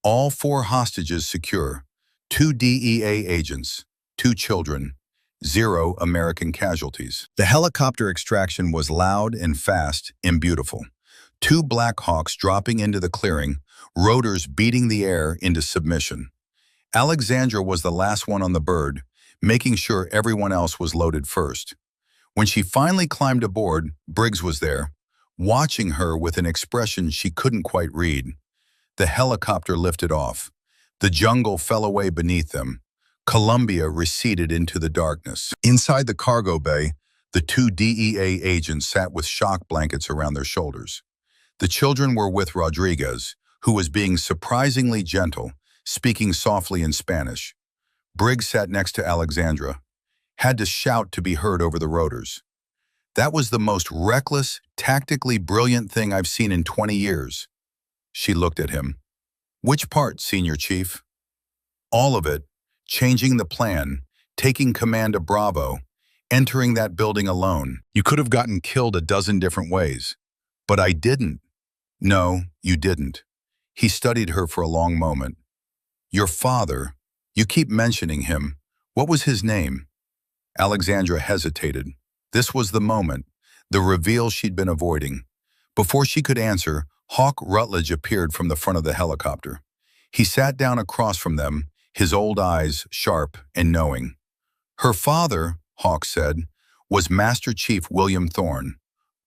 Speaker 1: All 4 hostages secure, 2 DEA agents, 2 children, 0 American casualties. The helicopter extraction was loud and fast and beautiful. 2 Black Hawks dropping into the clearing, rotors beating the air into submission. Alexandra was the last one on the bird, making sure everyone else was loaded first. When she finally climbed aboard, Briggs was there, watching her with an expression she couldn't quite read. The helicopter lifted off. The jungle fell away beneath them. Columbia receded into the darkness. Inside the cargo bay, the 2 DEA agents sat with shock blankets around their shoulders. The children were with Rodriguez, who was being surprisingly gentle, speaking softly in Spanish. Briggs sat next to Alexandra, had to shout to be heard over the rotors. "That was the most reckless, tactically brilliant thing I've seen in 20 years. She looked at him. "Which part, Senior Chief?" "All of it. Changing the plan, taking command of Bravo, entering that building alone. You could have gotten killed a dozen different ways. But I didn't." "No, you didn't." He studied her for a long moment. "Your father, You keep mentioning him. What was his name? Alexandra hesitated. This was the moment, the reveal she'd been avoiding. Before she could answer, Hawk Rutledge appeared from the front of the helicopter. He sat down across from them, his old eyes sharp and knowing. Her father, Hawk said, was Master Chief William Thorne,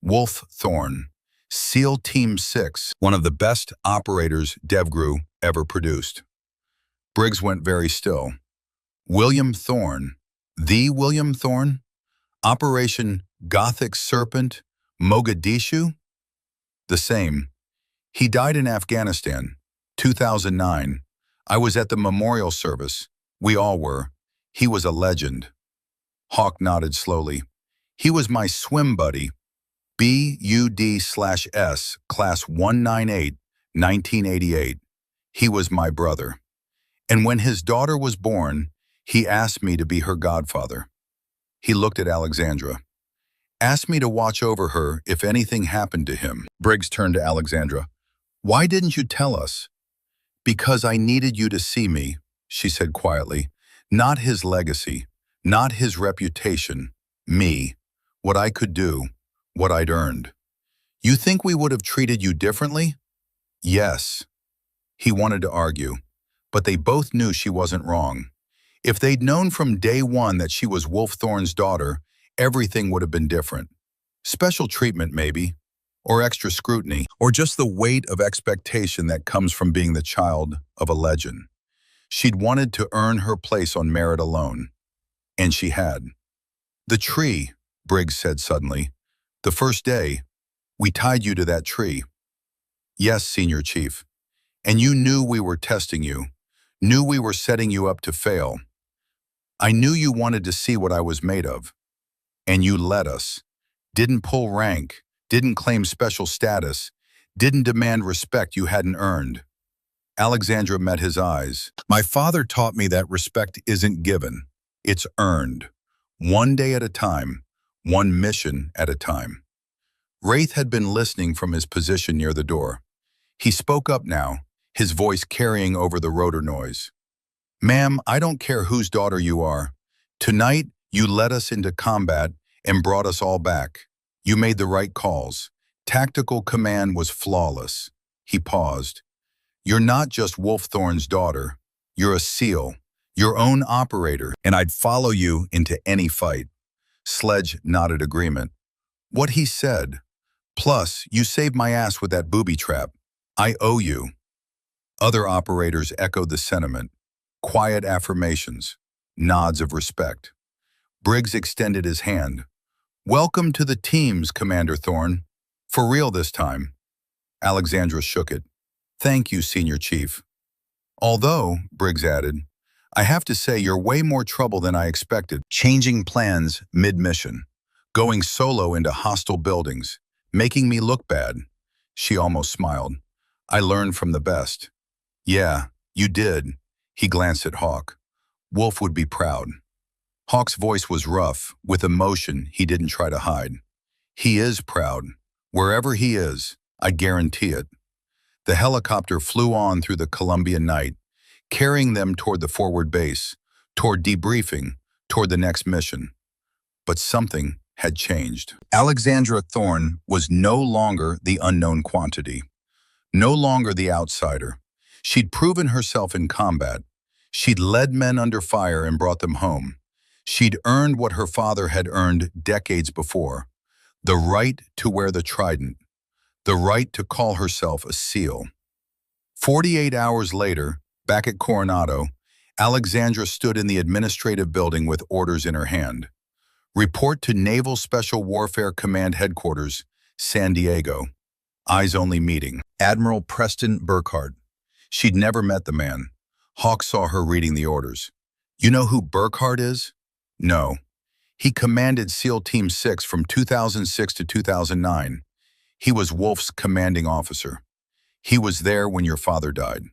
Speaker 1: Wolf Thorne, SEAL Team 6, one of the best operators DevGru ever produced. Briggs went very still. William Thorne, the William Thorne? Operation Gothic Serpent, Mogadishu? The same. He died in Afghanistan, 2009. I was at the memorial service. We all were. He was a legend. Hawk nodded slowly. He was my swim buddy. BUD/S, Class 198, 1988. He was my brother. And when his daughter was born, he asked me to be her godfather. He looked at Alexandra. Asked me to watch over her if anything happened to him. Briggs turned to Alexandra. Why didn't you tell us? Because I needed you to see me, she said quietly. Not his legacy, not his reputation, me, what I could do, what I'd earned. You think we would have treated you differently? Yes. He wanted to argue, but they both knew she wasn't wrong. If they'd known from day one that she was Wolf Thorne's daughter, everything would have been different. Special treatment, maybe, or extra scrutiny, or just the weight of expectation that comes from being the child of a legend. She'd wanted to earn her place on merit alone, and she had. The tree, Briggs said suddenly. The first day, we tied you to that tree. Yes, Senior Chief. And you knew we were testing you, knew we were setting you up to fail. I knew you wanted to see what I was made of. And you let us. Didn't pull rank, didn't claim special status, didn't demand respect you hadn't earned. Alexandra met his eyes. My father taught me that respect isn't given, it's earned. One day at a time, one mission at a time. Wraith had been listening from his position near the door. He spoke up now, his voice carrying over the rotor noise. Ma'am, I don't care whose daughter you are. Tonight, you led us into combat and brought us all back. You made the right calls. Tactical command was flawless. He paused. You're not just Wolf Thorne's daughter. You're a SEAL, your own operator, and I'd follow you into any fight. Sledge nodded agreement. What he said. Plus, you saved my ass with that booby trap. I owe you. Other operators echoed the sentiment. Quiet affirmations, nods of respect. Briggs extended his hand. Welcome to the teams, Commander Thorne. For real this time. Alexandra shook it. Thank you, Senior Chief. Although, Briggs added, I have to say you're way more trouble than I expected. Changing plans mid-mission. Going solo into hostile buildings. Making me look bad. She almost smiled. I learned from the best. Yeah, you did. He glanced at Hawk. Wolf would be proud. Hawk's voice was rough, with emotion he didn't try to hide. He is proud. Wherever he is, I guarantee it. The helicopter flew on through the Colombian night, carrying them toward the forward base, toward debriefing, toward the next mission. But something had changed. Alexandra Thorne was no longer the unknown quantity, no longer the outsider. She'd proven herself in combat. She'd led men under fire and brought them home. She'd earned what her father had earned decades before, the right to wear the trident, the right to call herself a SEAL. 48 hours later, back at Coronado, Alexandra stood in the administrative building with orders in her hand. Report to Naval Special Warfare Command Headquarters, San Diego. Eyes-only meeting. Admiral Preston Burkhardt. She'd never met the man. Hawk saw her reading the orders. You know who Burkhardt is? No. He commanded SEAL Team 6 from 2006 to 2009. He was Wolf's commanding officer. He was there when your father died.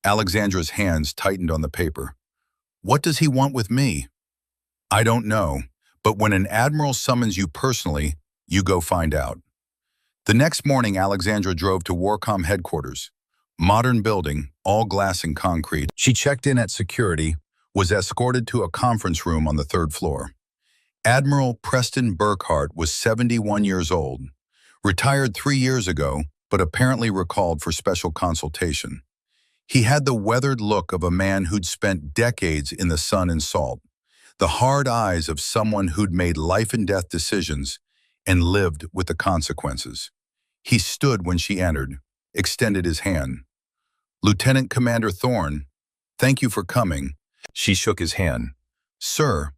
Speaker 1: Alexandra's hands tightened on the paper. What does he want with me? I don't know, but when an admiral summons you personally, you go find out. The next morning, Alexandra drove to Warcom headquarters. Modern building, all glass and concrete. She checked in at security, was escorted to a conference room on the third floor. Admiral Preston Burkhart was 71 years old, retired 3 years ago, but apparently recalled for special consultation. He had the weathered look of a man who'd spent decades in the sun and salt, the hard eyes of someone who'd made life-and-death decisions and lived with the consequences. He stood when she entered, extended his hand. "Lieutenant Commander Thorne, thank you for coming." She shook his hand. "Sir,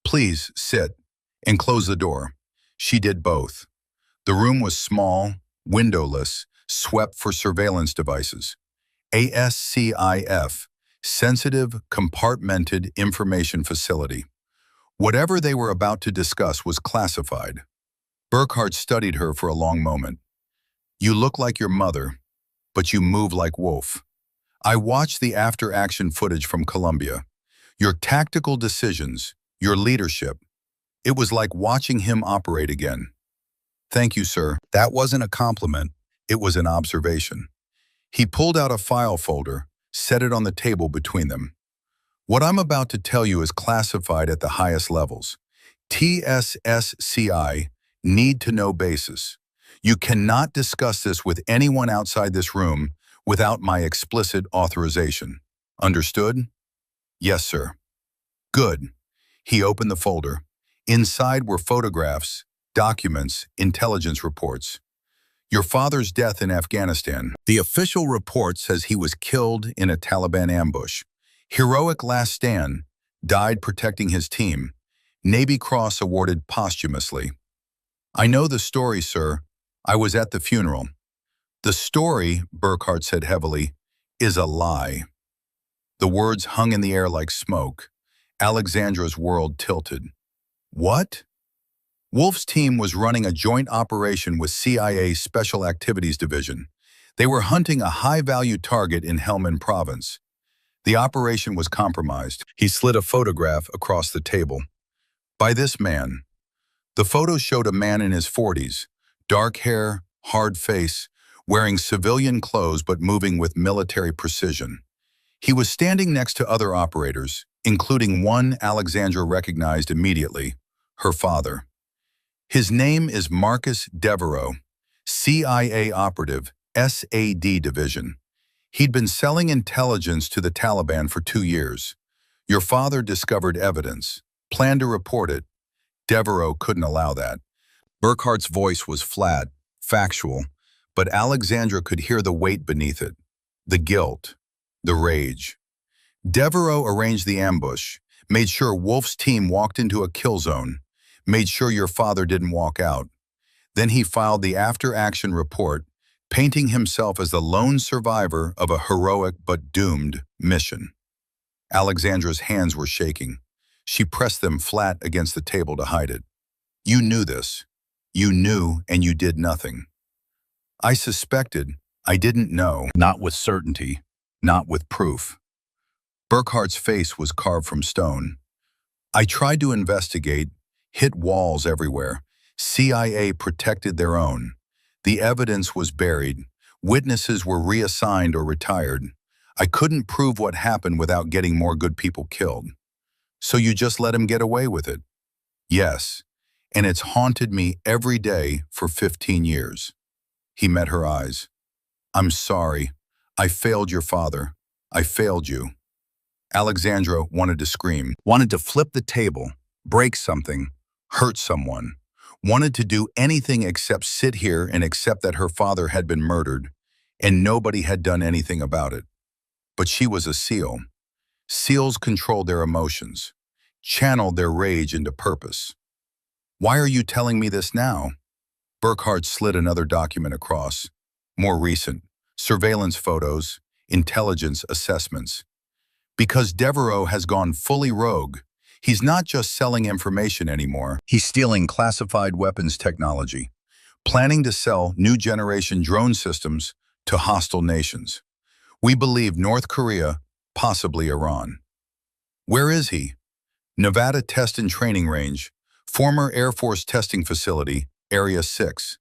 Speaker 1: please sit," and close the door. She did both. The room was small, windowless, swept for surveillance devices. ASCIF, Sensitive Compartmented Information Facility. Whatever they were about to discuss was classified. Burkhart studied her for a long moment. "You look like your mother, but you move like Wolf. I watched the after-action footage from Colombia. Your tactical decisions, your leadership. It was like watching him operate again." "Thank you, sir." That wasn't a compliment. It was an observation. He pulled out a file folder, set it on the table between them. "What I'm about to tell you is classified at the highest levels. TSSCI, need-to-know basis. You cannot discuss this with anyone outside this room without my explicit authorization. Understood?" "Yes, sir." "Good." He opened the folder. Inside were photographs, documents, intelligence reports. "Your father's death in Afghanistan. The official report says he was killed in a Taliban ambush. Heroic last stand, died protecting his team. Navy Cross awarded posthumously." "I know the story, sir. I was at the funeral." "The story," Burkhart said heavily, "is a lie." The words hung in the air like smoke. Alexandra's world tilted. "What?" Wolf's team was running a joint operation with CIA Special Activities Division. They were hunting a high-value target in Helmand Province. The operation was compromised. He slid a photograph across the table. "By this man." The photo showed a man in his 40s, dark hair, hard face, wearing civilian clothes but moving with military precision. He was standing next to other operators, including one Alexandra recognized immediately, her father. His name is Marcus Devereaux, CIA operative, SAD Division. He'd been selling intelligence to the Taliban for 2 years. Your father discovered evidence, planned to report it. Devereaux couldn't allow that. Burkhart's voice was flat, factual, but Alexandra could hear the weight beneath it, the guilt, the rage. "Devereaux arranged the ambush, made sure Wolf's team walked into a kill zone, made sure your father didn't walk out. Then he filed the after-action report, painting himself as the lone survivor of a heroic but doomed mission." Alexandra's hands were shaking. She pressed them flat against the table to hide it. "You knew this. You knew and you did nothing." "I suspected. I didn't know." "Not with certainty. Not with proof." Burkhart's face was carved from stone. "I tried to investigate, hit walls everywhere. CIA protected their own. The evidence was buried. Witnesses were reassigned or retired. I couldn't prove what happened without getting more good people killed." "So you just let him get away with it?" "Yes, and it's haunted me every day for 15 years. He met her eyes. "I'm sorry. I failed your father. I failed you." Alexandra wanted to scream, wanted to flip the table, break something, hurt someone, wanted to do anything except sit here and accept that her father had been murdered, and nobody had done anything about it. But she was a SEAL. SEALs controlled their emotions, channeled their rage into purpose. "Why are you telling me this now?" Burkhart slid another document across. More recent, surveillance photos, intelligence assessments. "Because Devereaux has gone fully rogue. He's not just selling information anymore. He's stealing classified weapons technology, planning to sell new generation drone systems to hostile nations. We believe North Korea, possibly Iran." "Where is he?" "Nevada Test and Training Range, former Air Force testing facility, Area 6.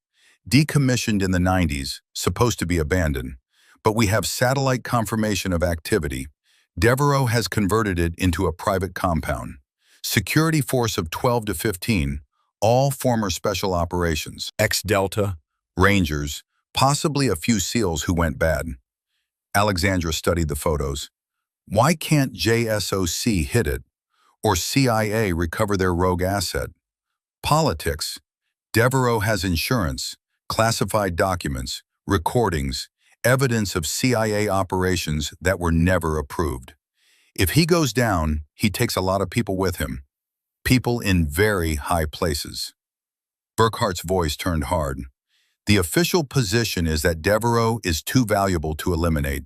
Speaker 1: Decommissioned in the 90s, supposed to be abandoned. but we have satellite confirmation of activity. Devereaux has converted it into a private compound. Security force of 12 to 15, all former special operations, ex-Delta, Rangers, possibly a few SEALs who went bad. Alexandra studied the photos. Why can't JSOC hit it, or CIA recover their rogue asset? Politics. Devereaux has insurance, classified documents, recordings, evidence of CIA operations that were never approved. If he goes down, he takes a lot of people with him. People in very high places. Burkhart's voice turned hard. The official position is that Devereaux is too valuable to eliminate.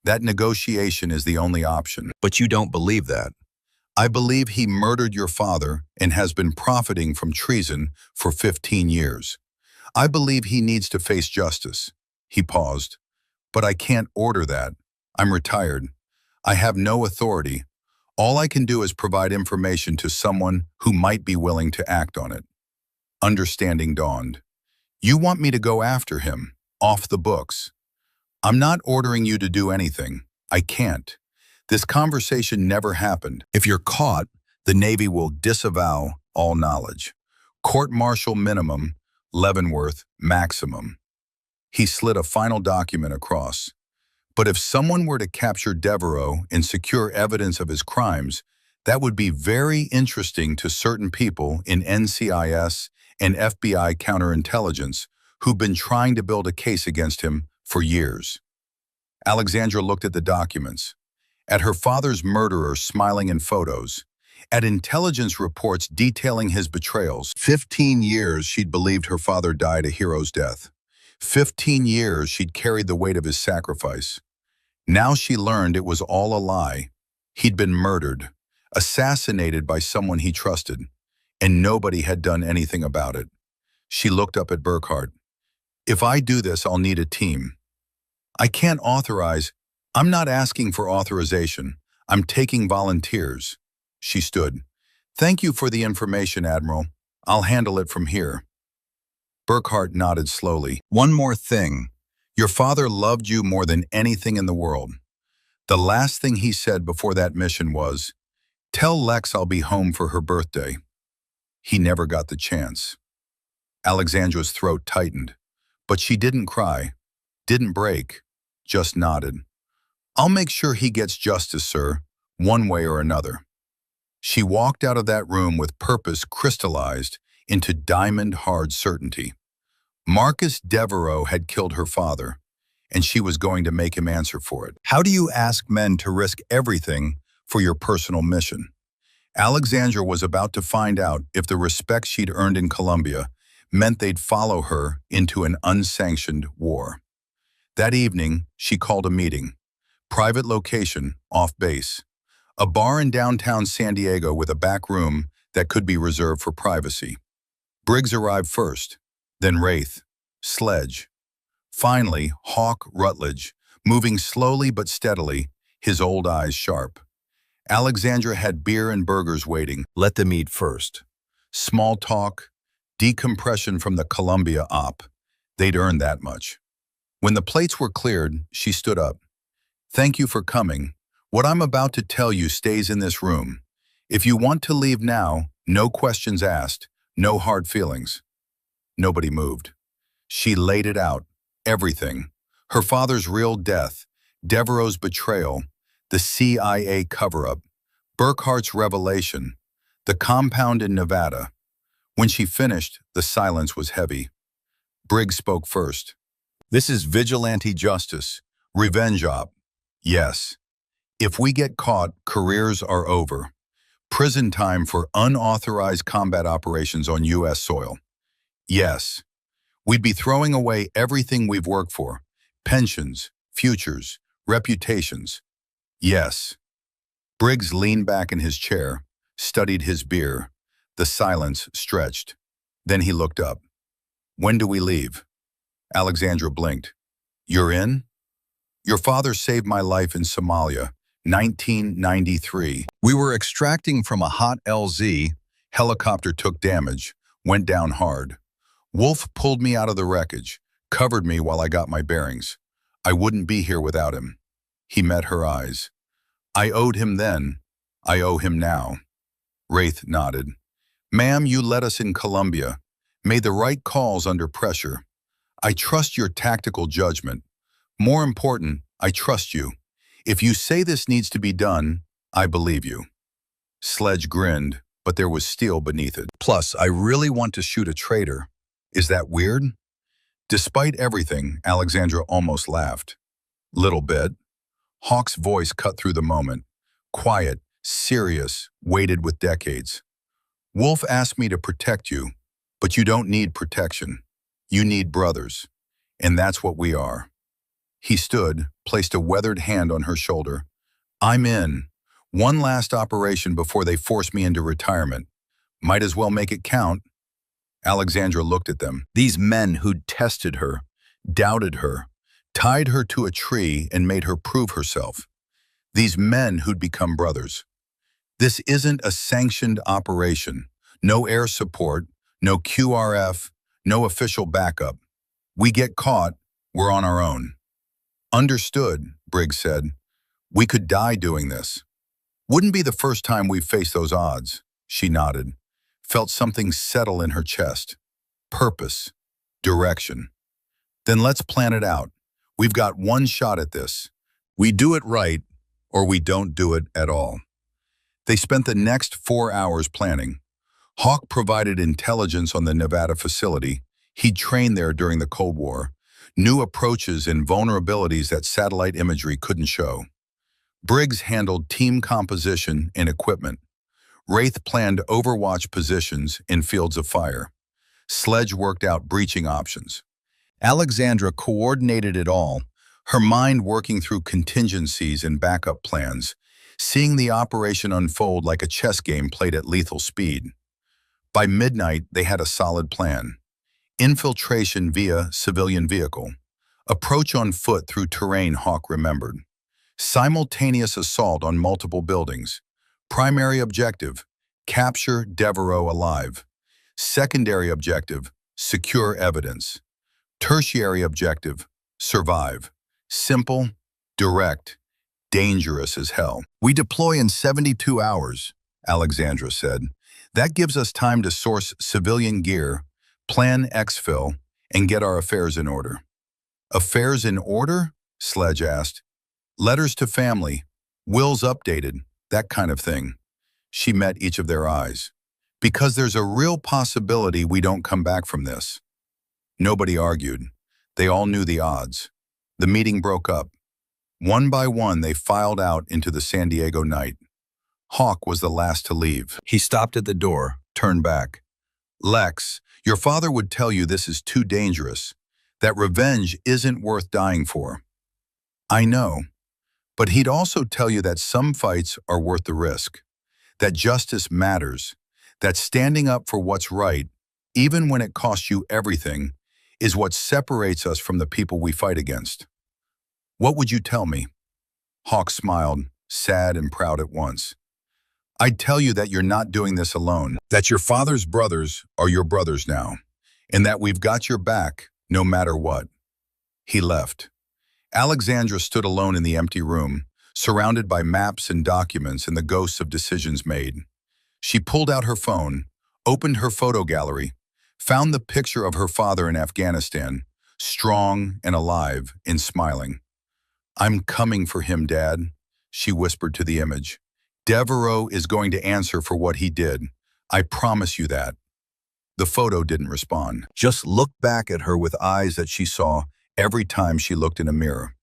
Speaker 1: That negotiation is the only option.
Speaker 2: But you don't believe that.
Speaker 1: I believe he murdered your father and has been profiting from treason for 15 years. I believe he needs to face justice. He paused. But I can't order that. I'm retired. I have no authority. All I can do is provide information to someone who might be willing to act on it. Understanding dawned. You want me to go after him, off the books. I'm not ordering you to do anything. I can't. This conversation never happened. If you're caught, the Navy will disavow all knowledge. Court-martial minimum, Leavenworth maximum. He slid a final document across. But if someone were to capture Devereaux and secure evidence of his crimes, that would be very interesting to certain people in NCIS and FBI counterintelligence who've been trying to build a case against him for years. Alexandra looked at the documents, at her father's murderer smiling in photos, at intelligence reports detailing his betrayals. 15 years she'd believed her father died a hero's death. 15 years she'd carried the weight of his sacrifice. Now she learned it was all a lie. He'd been murdered, assassinated by someone he trusted, and nobody had done anything about it. She looked up at Burkhart. If I do this, I'll need a team. I can't authorize. I'm not asking for authorization. I'm taking volunteers. She stood. Thank you for the information, Admiral. I'll handle it from here. Burkhart nodded slowly. One more thing. Your father loved you more than anything in the world. The last thing he said before that mission was, "Tell Lex I'll be home for her birthday." He never got the chance. Alexandra's throat tightened, but she didn't cry, didn't break, just nodded. I'll make sure he gets justice, sir, one way or another. She walked out of that room with purpose crystallized into diamond-hard certainty. Marcus Devereaux had killed her father, and she was going to make him answer for it. How do you ask men to risk everything for your personal mission? Alexandra was about to find out if the respect she'd earned in Colombia meant they'd follow her into an unsanctioned war. That evening, she called a meeting. Private location, off base. A bar in downtown San Diego with a back room that could be reserved for privacy. Briggs arrived first, then Wraith, Sledge. Finally, Hawk Rutledge, moving slowly but steadily, his old eyes sharp. Alexandra had beer and burgers waiting. Let them eat first. Small talk, decompression from the Columbia op. They'd earned that much. When the plates were cleared, she stood up. Thank you for coming. What I'm about to tell you stays in this room. If you want to leave now, no questions asked, no hard feelings. Nobody moved. She laid it out, everything. Her father's real death, Devereaux's betrayal, the CIA cover-up, Burkhart's revelation, the compound in Nevada. When she finished, the silence was heavy. Briggs spoke first. This is vigilante justice, revenge op. Yes. If we get caught, careers are over. Prison time for unauthorized combat operations on U.S. soil. Yes. We'd be throwing away everything we've worked for. Pensions, futures, reputations. Yes. Briggs leaned back in his chair, studied his beer. The silence stretched. Then he looked up. When do we leave? Alexandra blinked. You're in? Your father saved my life in Somalia, 1993. We were extracting from a hot LZ. Helicopter took damage, went down hard. Wolf pulled me out of the wreckage, covered me while I got my bearings. I wouldn't be here without him. He met her eyes. I owed him then. I owe him now. Wraith nodded. Ma'am, you led us in Colombia. Made the right calls under pressure. I trust your tactical judgment. More important, I trust you. If you say this needs to be done, I believe you. Sledge grinned, but there was steel beneath it. Plus, I really want to shoot a traitor. Is that weird? Despite everything, Alexandra almost laughed. Little bit. Hawk's voice cut through the moment. Quiet, serious, weighted with decades. Wolf asked me to protect you, but you don't need protection. You need brothers. And that's what we are. He stood, placed a weathered hand on her shoulder. I'm in. One last operation before they force me into retirement. Might as well make it count. Alexandra looked at them. These men who'd tested her, doubted her, tied her to a tree and made her prove herself. These men who'd become brothers. This isn't a sanctioned operation. No air support, no QRF, no official backup. We get caught, we're on our own. Understood, Briggs said. We could die doing this. Wouldn't be the first time we've faced those odds. She nodded, felt something settle in her chest. Purpose, direction. Then let's plan it out. We've got one shot at this. We do it right, or we don't do it at all. They spent the next 4 hours planning. Hawk provided intelligence on the Nevada facility. He'd trained there during the Cold War. New approaches and vulnerabilities that satellite imagery couldn't show. Briggs handled team composition and equipment. Wraith planned overwatch positions in fields of fire. Sledge worked out breaching options. Alexandra coordinated it all, her mind working through contingencies and backup plans, seeing the operation unfold like a chess game played at lethal speed. By midnight, they had a solid plan. Infiltration via civilian vehicle. Approach on foot through terrain Hawk remembered. Simultaneous assault on multiple buildings. Primary objective, capture Devereaux alive. Secondary objective, secure evidence. Tertiary objective, survive. Simple, direct, dangerous as hell. We deploy in 72 hours, Alexandra said. That gives us time to source civilian gear, plan exfil, and get our affairs in order. Affairs in order? Sledge asked. Letters to family, wills updated, that kind of thing. She met each of their eyes. Because there's a real possibility we don't come back from this. Nobody argued. They all knew the odds. The meeting broke up. One by one, they filed out into the San Diego night. Hawk was the last to leave. He stopped at the door, turned back. Lex, your father would tell you this is too dangerous, that revenge isn't worth dying for. I know, but he'd also tell you that some fights are worth the risk, that justice matters, that standing up for what's right, even when it costs you everything, is what separates us from the people we fight against. What would you tell me? Hawk smiled, sad and proud at once. I'd tell you that you're not doing this alone, that your father's brothers are your brothers now, and that we've got your back no matter what. He left. Alexandra stood alone in the empty room, surrounded by maps and documents and the ghosts of decisions made. She pulled out her phone, opened her photo gallery, found the picture of her father in Afghanistan, strong and alive and smiling. I'm coming for him, Dad, she whispered to the image. Devereaux is going to answer for what he did. I promise you that. The photo didn't respond, just looked back at her with eyes that she saw every time she looked in a mirror.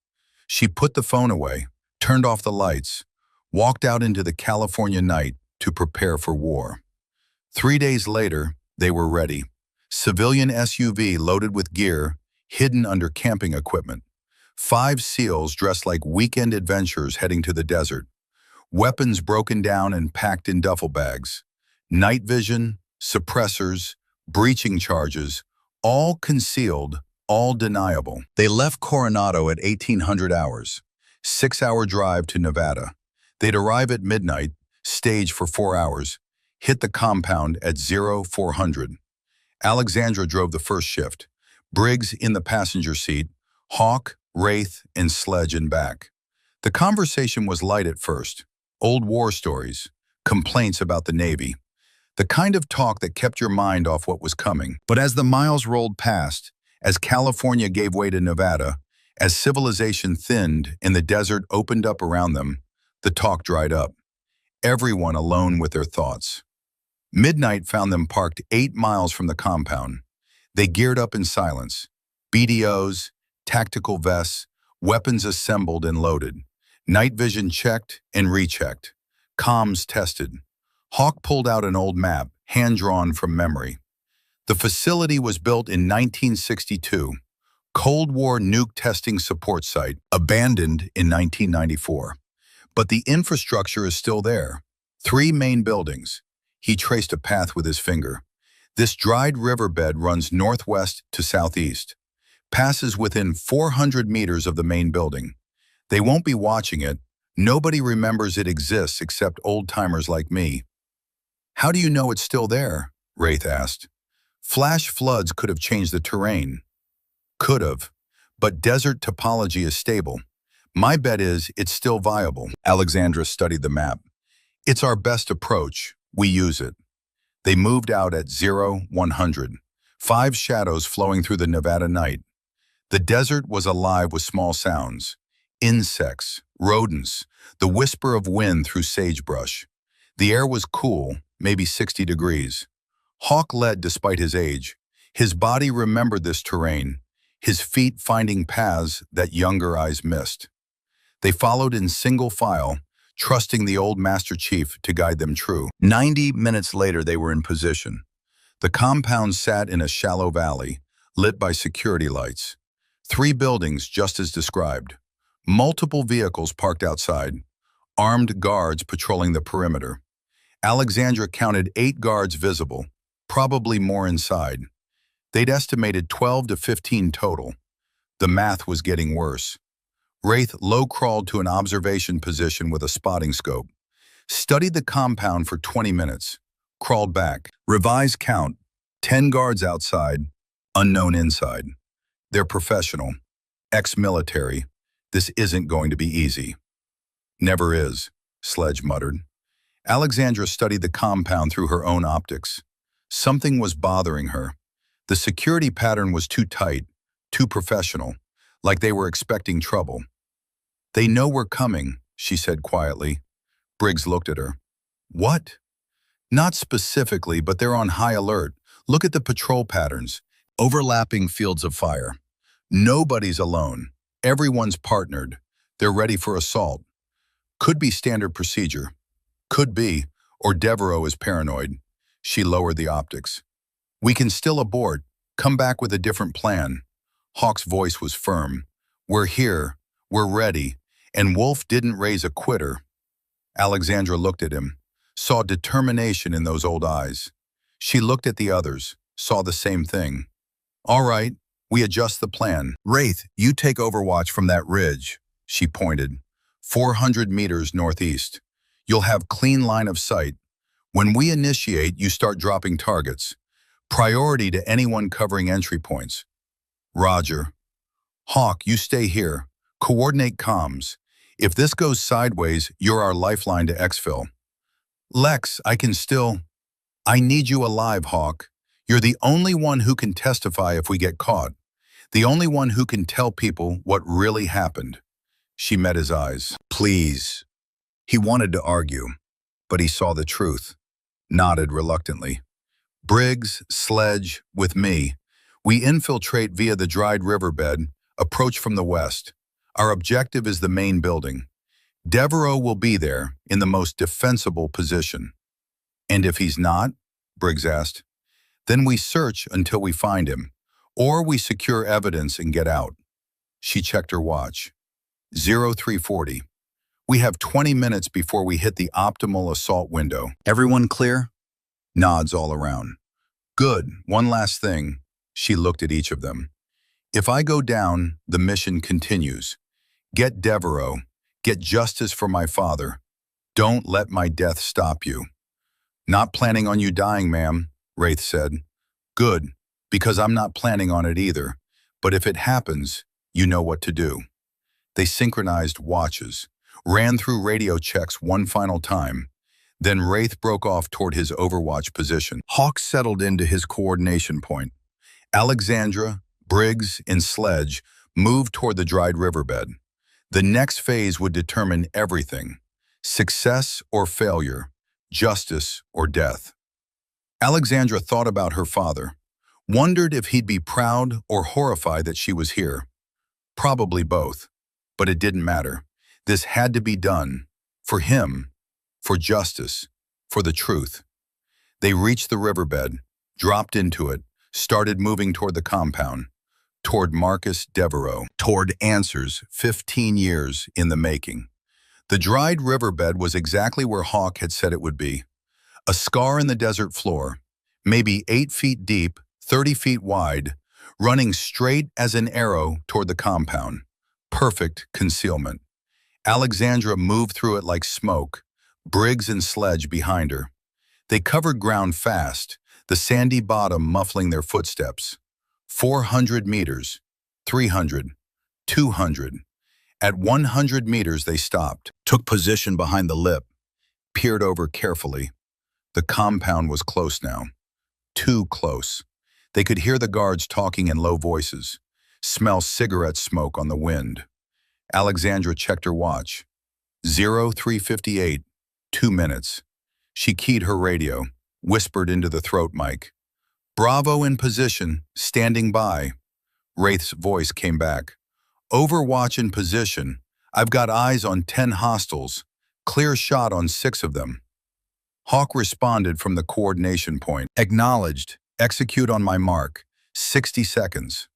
Speaker 1: She put the phone away, turned off the lights, walked out into the California night to prepare for war. 3 days later, they were ready. Civilian SUV loaded with gear, hidden under camping equipment. 5 SEALs dressed like weekend adventurers heading to the desert. Weapons broken down and packed in duffel bags. Night vision, suppressors, breaching charges, all concealed, all deniable. They left Coronado at 1800 hours, 6-hour drive to Nevada. They'd arrive at midnight, stage for 4 hours, hit the compound at 0400. Alexandra drove the first shift, Briggs in the passenger seat, Hawk, Wraith and Sledge and back. The conversation was light at first. Old war stories, complaints about the Navy, the kind of talk that kept your mind off what was coming. But as the miles rolled past, as California gave way to Nevada, as civilization thinned and the desert opened up around them, the talk dried up. Everyone alone with their thoughts. Midnight found them parked 8 miles from the compound. They geared up in silence. BDOs, tactical vests, weapons assembled and loaded. Night vision checked and rechecked. Comms tested. Hawk pulled out an old map, hand-drawn from memory. The facility was built in 1962. Cold War nuke testing support site, abandoned in 1994. But the infrastructure is still there. 3 main buildings. He traced a path with his finger. This dried riverbed runs northwest to southeast, passes within 400 meters of the main building. They won't be watching it. Nobody remembers it exists except old-timers like me. How do you know it's still there? Wraith asked. Flash floods could have changed the terrain. Could have, but desert topology is stable. My bet is it's still viable. Alexandra studied the map. It's our best approach. We use it. They moved out at 0-100, 5 shadows flowing through the Nevada night. The desert was alive with small sounds. Insects, rodents, the whisper of wind through sagebrush. The air was cool, maybe 60 degrees. Hawk led despite his age. His body remembered this terrain, his feet finding paths that younger eyes missed. They followed in single file, trusting the old Master Chief to guide them true. 90 minutes later, they were in position. The compound sat in a shallow valley, lit by security lights. 3 buildings just as described. Multiple vehicles parked outside. Armed guards patrolling the perimeter. Alexandra counted 8 guards visible, probably more inside. They'd estimated 12 to 15 total. The math was getting worse. Wraith low-crawled to an observation position with a spotting scope. Studied the compound for 20 minutes. Crawled back. Revised count. 10 guards outside, unknown inside. They're professional. Ex-military. This isn't going to be easy. Never is, Sledge muttered. Alexandra studied the compound through her own optics. Something was bothering her. The security pattern was too tight, too professional, like they were expecting trouble. They know we're coming, she said quietly. Briggs looked at her. What? Not specifically, but they're on high alert. Look at the patrol patterns. Overlapping fields of fire. Nobody's alone. Everyone's partnered. They're ready for assault. Could be standard procedure. Could be, or Devereaux is paranoid. She lowered the optics. We can still abort. Come back with a different plan. Hawk's voice was firm. We're here. We're ready. And Wolf didn't raise a quitter. Alexandra looked at him, saw determination in those old eyes. She looked at the others, saw the same thing. All right, we adjust the plan. Wraith, you take overwatch from that ridge, she pointed. 400 meters northeast. You'll have clean line of sight. When we initiate, you start dropping targets. Priority to anyone covering entry points. Roger. Hawk, you stay here. Coordinate comms. If this goes sideways, you're our lifeline to exfil. Lex, I need you alive, Hawk. You're the only one who can testify if we get caught. The only one who can tell people what really happened. She met his eyes. Please. He wanted to argue, but he saw the truth. Nodded reluctantly. Briggs, Sledge, with me. We infiltrate via the dried riverbed, approach from the west. Our objective is the main building. Devereaux will be there, in the most defensible position. And if he's not, Briggs asked, then we search until we find him, or we secure evidence and get out. She checked her watch. 0340. We have 20 minutes before we hit the optimal assault window. Everyone clear? Nods all around. Good. One last thing. She looked at each of them. If I go down, the mission continues. Get Devereaux. Get justice for my father. Don't let my death stop you. Not planning on you dying, ma'am, Wraith said. Good, because I'm not planning on it either. But if it happens, You know what to do. They synchronized watches, ran through radio checks one final time. Then Wraith broke off toward his overwatch position. Hawk settled into his coordination point. Alexandra, Briggs, and Sledge moved toward the dried riverbed. The next phase would determine everything: success or failure, justice or death. Alexandra thought about her father, wondered if he'd be proud or horrified that she was here. Probably both, but it didn't matter. This had to be done. For him, for justice, for the truth. They reached the riverbed, dropped into it, started moving toward the compound, toward Marcus Devereaux, toward answers 15 years in the making. The dried riverbed was exactly where Hawk had said it would be. A scar in the desert floor, maybe 8 feet deep, 30 feet wide, running straight as an arrow toward the compound. Perfect concealment. Alexandra moved through it like smoke, Briggs and Sledge behind her. They covered ground fast, the sandy bottom muffling their footsteps. 400 meters, 300, 200. At 100 meters they stopped, took position behind the lip, peered over carefully. The compound was close now. Too close. They could hear the guards talking in low voices, smell cigarette smoke on the wind. Alexandra checked her watch. 0358, 2 minutes. She keyed her radio, whispered into the throat mic. Bravo in position, standing by. Wraith's voice came back. Overwatch in position. I've got eyes on 10 hostiles. Clear shot on 6 of them. Hawk responded from the coordination point. Acknowledged. Execute on my mark. 60 seconds.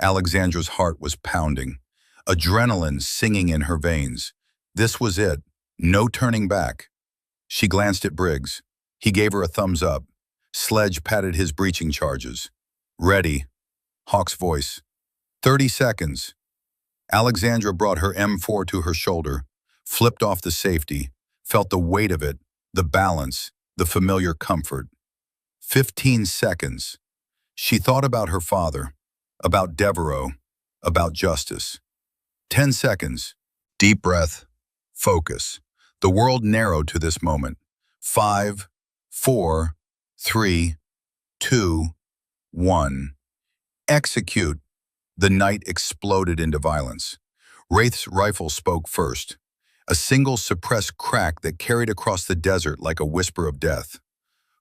Speaker 1: Alexandra's heart was pounding. Adrenaline singing in her veins. This was it. No turning back. She glanced at Briggs. He gave her a thumbs up. Sledge patted his breaching charges. Ready. Hawk's voice. 30 seconds. Alexandra brought her M4 to her shoulder, flipped off the safety, felt the weight of it, the balance, the familiar comfort. 15 seconds. She thought about her father, about Devereaux, about justice. 10 seconds. Deep breath. Focus. The world narrowed to this moment. 5, 4, 3, 2, 1. Execute. The night exploded into violence. Wraith's rifle spoke first. A single suppressed crack that carried across the desert like a whisper of death.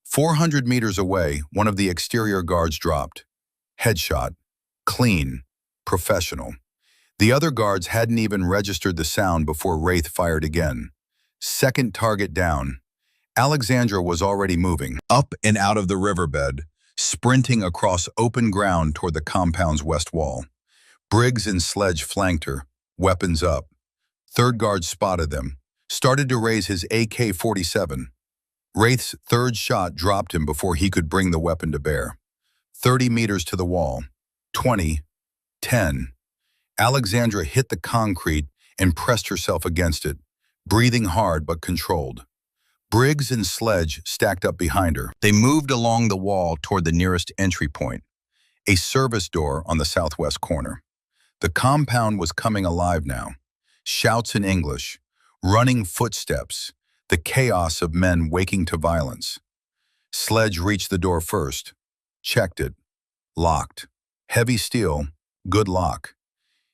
Speaker 1: 400 meters away, one of the exterior guards dropped. Headshot. Clean. Professional. The other guards hadn't even registered the sound before Wraith fired again. Second target down. Alexandra was already moving, up and out of the riverbed, sprinting across open ground toward the compound's west wall. Briggs and Sledge flanked her, weapons up. Third guard spotted them, started to raise his AK-47. Wraith's third shot dropped him before he could bring the weapon to bear. 30 meters to the wall. 20. 10. Alexandra hit the concrete and pressed herself against it, breathing hard but controlled. Briggs and Sledge stacked up behind her. They moved along the wall toward the nearest entry point, a service door on the southwest corner. The compound was coming alive now. Shouts in English, running footsteps, the chaos of men waking to violence. Sledge reached the door first, checked it, locked. Heavy steel, good lock.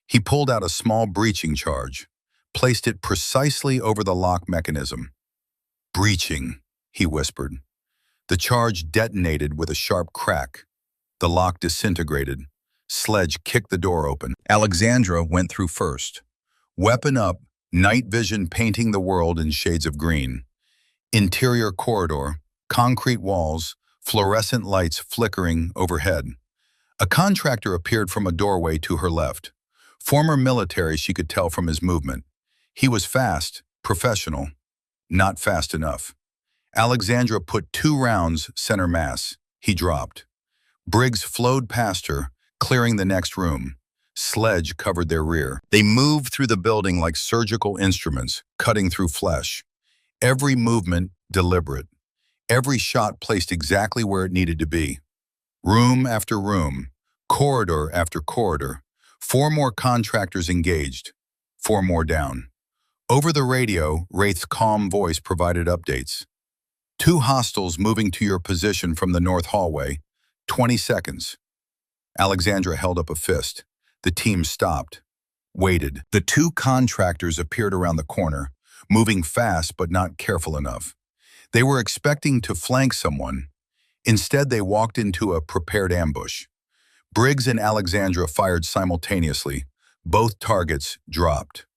Speaker 1: He pulled out a small breaching charge, placed it precisely over the lock mechanism. Breaching, he whispered. The charge detonated with a sharp crack. The lock disintegrated. Sledge kicked the door open. Alexandra went through first. Weapon up, night vision painting the world in shades of green. Interior corridor, concrete walls, fluorescent lights flickering overhead. A contractor appeared from a doorway to her left. Former military, she could tell from his movement. He was fast, professional. Not fast enough. Alexandra put 2 rounds center mass. He dropped. Briggs flowed past her, clearing the next room. Sledge covered their rear. They moved through the building like surgical instruments, cutting through flesh. Every movement deliberate. Every shot placed exactly where it needed to be. Room after room, corridor after corridor, 4 more contractors engaged. 4 more down. Over the radio, Wraith's calm voice provided updates. 2 hostiles moving to your position from the north hallway. 20 seconds. Alexandra held up a fist. The team stopped. Waited. The 2 contractors appeared around the corner, moving fast but not careful enough. They were expecting to flank someone. Instead, they walked into a prepared ambush. Briggs and Alexandra fired simultaneously. Both targets dropped.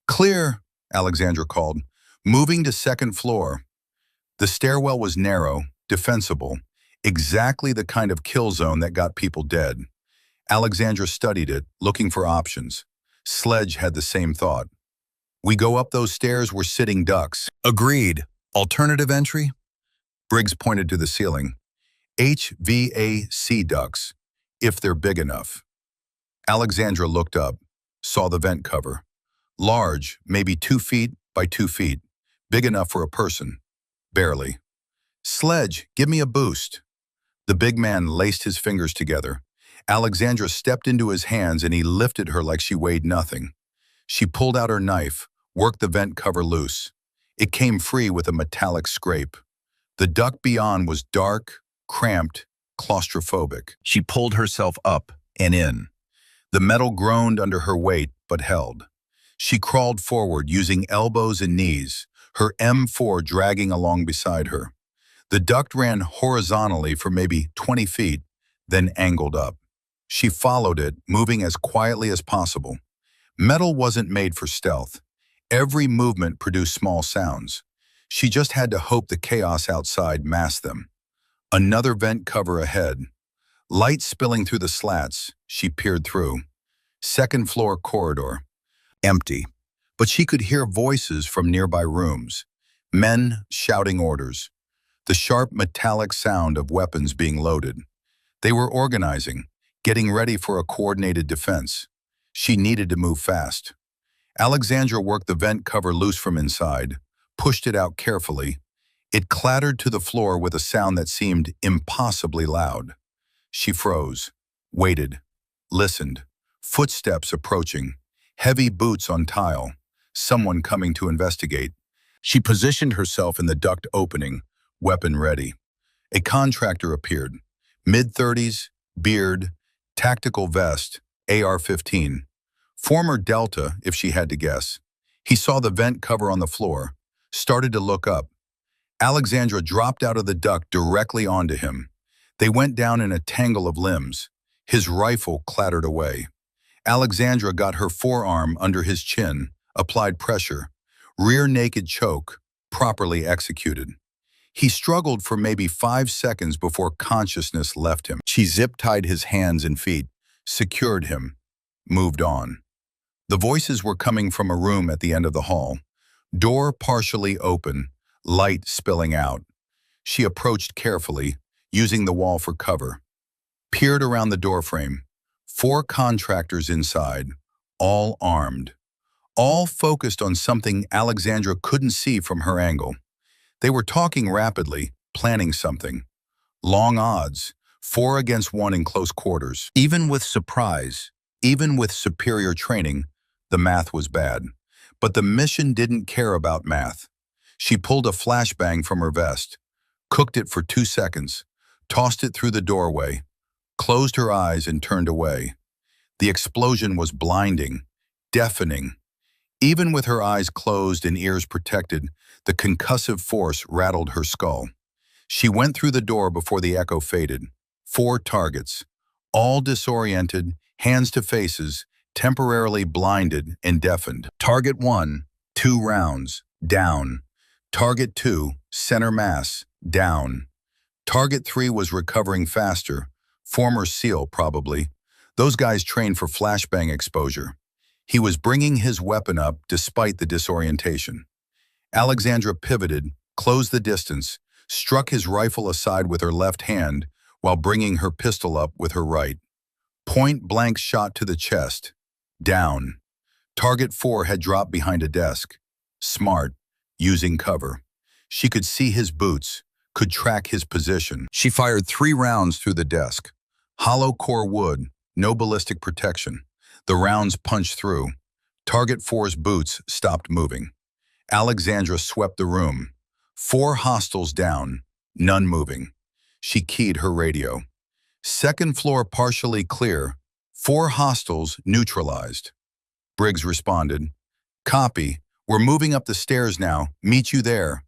Speaker 1: "Clear," Alexandra called, moving to second floor. The stairwell was narrow, defensible, exactly the kind of kill zone that got people dead. Alexandra studied it, looking for options. Sledge had the same thought. "We go up those stairs, we're sitting ducks." "Agreed. Alternative entry?" Briggs pointed to the ceiling. "HVAC ducts, if they're big enough." Alexandra looked up, saw the vent cover. Large, maybe 2 feet by 2 feet. Big enough for a person. Barely. "Sledge, give me a boost." The big man laced his fingers together. Alexandra stepped into his hands and he lifted her like she weighed nothing. She pulled out her knife, worked the vent cover loose. It came free with a metallic scrape. The duct beyond was dark, cramped, claustrophobic. She pulled herself up and in. The metal groaned under her weight, but held. She crawled forward, using elbows and knees, her M4 dragging along beside her. The duct ran horizontally for maybe 20 feet, then angled up. She followed it, moving as quietly as possible. Metal wasn't made for stealth. Every movement produced small sounds. She just had to hope the chaos outside masked them. Another vent cover ahead. Light spilling through the slats, she peered through. Second floor corridor. Empty. But she could hear voices from nearby rooms. Men shouting orders. The sharp metallic sound of weapons being loaded. They were organizing, getting ready for a coordinated defense. She needed to move fast. Alexandra worked the vent cover loose from inside, pushed it out carefully. It clattered to the floor with a sound that seemed impossibly loud. She froze, waited, listened. Footsteps approaching, heavy boots on tile, someone coming to investigate. She positioned herself in the duct opening, weapon ready. A contractor appeared, mid-30s, beard, tactical vest, AR-15. Former Delta, if she had to guess. He saw the vent cover on the floor, started to look up. Alexandra dropped out of the duct directly onto him. They went down in a tangle of limbs. His rifle clattered away. Alexandra got her forearm under his chin, applied pressure. Rear naked choke, properly executed. He struggled for maybe 5 seconds before consciousness left him. She zip-tied his hands and feet, secured him, moved on. The voices were coming from a room at the end of the hall. Door partially open, light spilling out. She approached carefully, using the wall for cover. Peered around the doorframe. 4 contractors inside, all armed. All focused on something Alexandra couldn't see from her angle. They were talking rapidly, planning something. Long odds, 4 against 1 in close quarters. Even with surprise, even with superior training, the math was bad. But the mission didn't care about math. She pulled a flashbang from her vest, cooked it for 2 seconds, tossed it through the doorway, closed her eyes and turned away. The explosion was blinding, deafening. Even with her eyes closed and ears protected, the concussive force rattled her skull. She went through the door before the echo faded. 4 targets, all disoriented, hands to faces, temporarily blinded and deafened. Target 1, 2 rounds, down. Target 2, center mass, down. Target 3 was recovering faster. Former SEAL, probably. Those guys trained for flashbang exposure. He was bringing his weapon up despite the disorientation. Alexandra pivoted, closed the distance, struck his rifle aside with her left hand while bringing her pistol up with her right. Point-blank shot to the chest. Down. Target 4 had dropped behind a desk. Smart, using cover. She could see his boots, could track his position. She fired 3 rounds through the desk. Hollow core wood, no ballistic protection. The rounds punched through. Target 4's boots stopped moving. Alexandra swept the room. 4 hostiles down, none moving. She keyed her radio. Second floor partially clear. 4 hostiles neutralized. Briggs responded. Copy. We're moving up the stairs now. Meet you there.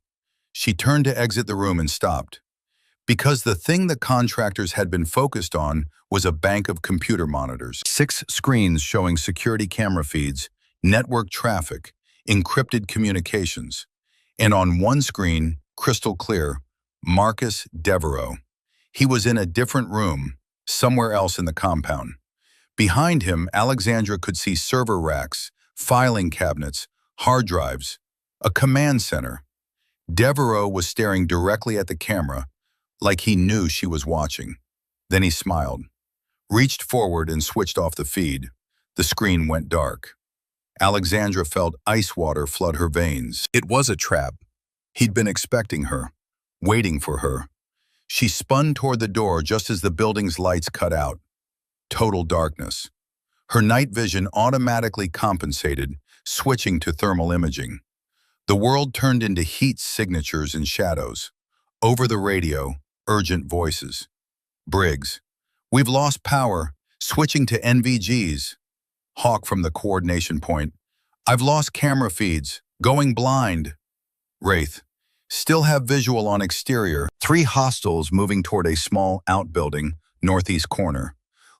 Speaker 1: She turned to exit the room and stopped. Because the thing the contractors had been focused on was a bank of computer monitors. 6 screens showing security camera feeds, network traffic, encrypted communications. And on one screen, crystal clear, Marcus Devereaux. He was in a different room, somewhere else in the compound. Behind him, Alexandra could see server racks, filing cabinets, hard drives, a command center. Devereaux was staring directly at the camera, like he knew she was watching. Then he smiled, reached forward and switched off the feed. The screen went dark. Alexandra felt ice water flood her veins. It was a trap. He'd been expecting her, waiting for her. She spun toward the door just as the building's lights cut out. Total darkness. Her night vision automatically compensated, switching to thermal imaging. The world turned into heat signatures and shadows. Over the radio, urgent voices. Briggs. We've lost power. Switching to NVGs. Hawk from the coordination point. I've lost camera feeds. Going blind. Wraith. Still have visual on exterior. 3 hostiles moving toward a small outbuilding, northeast corner.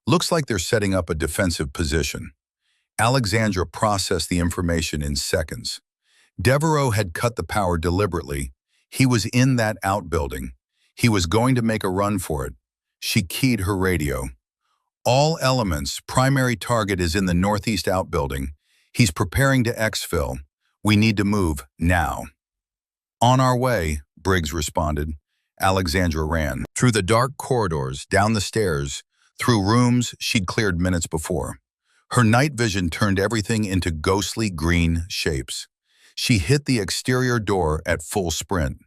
Speaker 1: Looks like they're setting up a defensive position. Alexandra processed the information in seconds. Devereaux had cut the power deliberately. He was in that outbuilding. He was going to make a run for it. She keyed her radio. All elements, primary target is in the northeast outbuilding. He's preparing to exfil. We need to move now. On our way, Briggs responded. Alexandra ran. Through the dark corridors, down the stairs, through rooms she'd cleared minutes before. Her night vision turned everything into ghostly green shapes. She hit the exterior door at full sprint,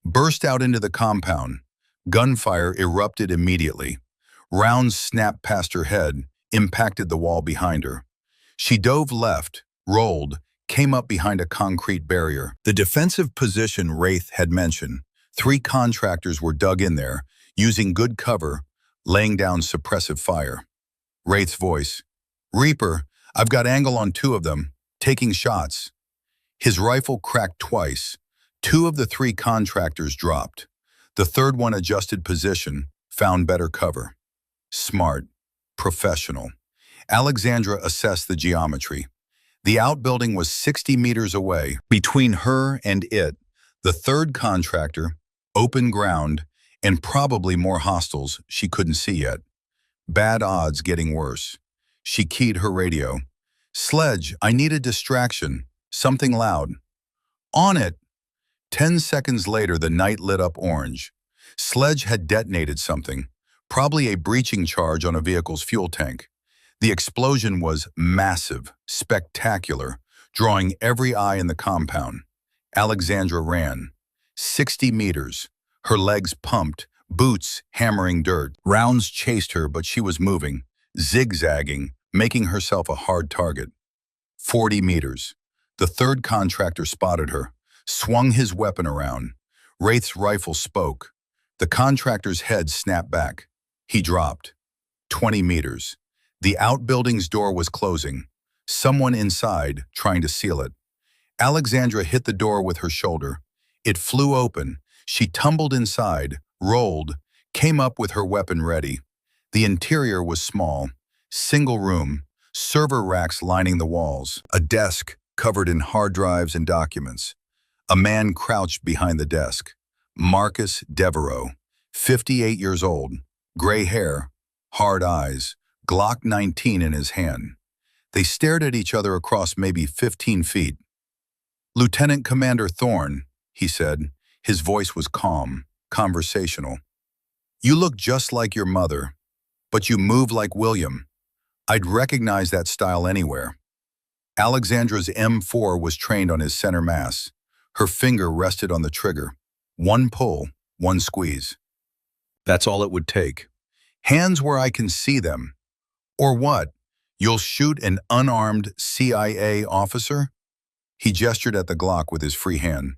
Speaker 1: burst out into the compound. Gunfire erupted immediately. Rounds snapped past her head, impacted the wall behind her. She dove left, rolled, came up behind a concrete barrier. The defensive position Wraith had mentioned. 3 contractors were dug in there, using good cover, laying down suppressive fire. Wraith's voice. Reaper, I've got angle on 2 of them, taking shots. His rifle cracked twice. 2 of the 3 contractors dropped. The 3rd one adjusted position, found better cover. Smart. Professional. Alexandra assessed the geometry. The outbuilding was 60 meters away. Between her and it, the 3rd contractor, open ground, and probably more hostiles she couldn't see yet. Bad odds getting worse. She keyed her radio. Sledge, I need a distraction. Something loud. On it. 10 seconds later, the night lit up orange. Sledge had detonated something, probably a breaching charge on a vehicle's fuel tank. The explosion was massive, spectacular, drawing every eye in the compound. Alexandra ran. 60 meters. Her legs pumped, boots hammering dirt. Rounds chased her, but she was moving, zigzagging, making herself a hard target. 40 meters. The 3rd contractor spotted her, swung his weapon around. Wraith's rifle spoke. The contractor's head snapped back. He dropped. 20 meters. The outbuilding's door was closing. Someone inside trying to seal it. Alexandra hit the door with her shoulder. It flew open. She tumbled inside, rolled, came up with her weapon ready. The interior was small. Single room. Server racks lining the walls. A desk covered in hard drives and documents. A man crouched behind the desk. Marcus Devereaux, 58 years old, gray hair, hard eyes, Glock 19 in his hand. They stared at each other across maybe 15 feet. Lieutenant Commander Thorne, he said. His voice was calm, conversational. You look just like your mother, but you move like William. I'd recognize that style anywhere. Alexandra's M4 was trained on his center mass. Her finger rested on the trigger. One pull, one squeeze. That's all it would take. Hands where I can see them. Or what? You'll shoot an unarmed CIA officer? He gestured at the Glock with his free hand.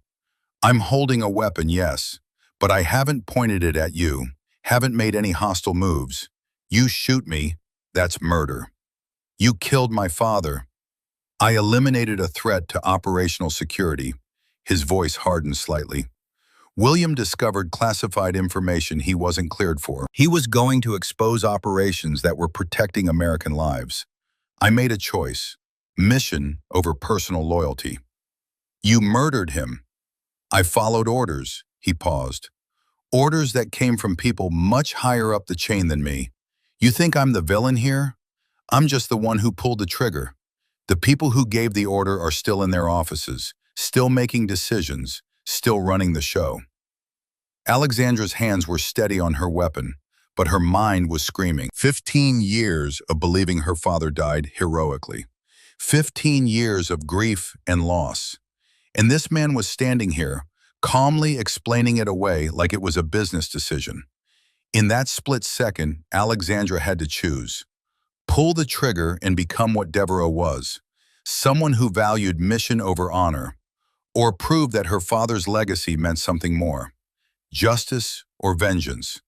Speaker 1: I'm holding a weapon, yes, but I haven't pointed it at you, haven't made any hostile moves. You shoot me, that's murder. You killed my father. I eliminated a threat to operational security. His voice hardened slightly. William discovered classified information he wasn't cleared for. He was going to expose operations that were protecting American lives. I made a choice. Mission over personal loyalty. You murdered him. I followed orders, he paused. Orders that came from people much higher up the chain than me. You think I'm the villain here? I'm just the one who pulled the trigger. The people who gave the order are still in their offices, still making decisions, still running the show. Alexandra's hands were steady on her weapon, but her mind was screaming. 15 years of believing her father died heroically. 15 years of grief and loss. And this man was standing here, calmly explaining it away like it was a business decision. In that split second, Alexandra had to choose. Pull the trigger and become what Devereaux was, someone who valued mission over honor, or prove that her father's legacy meant something more. Justice or vengeance,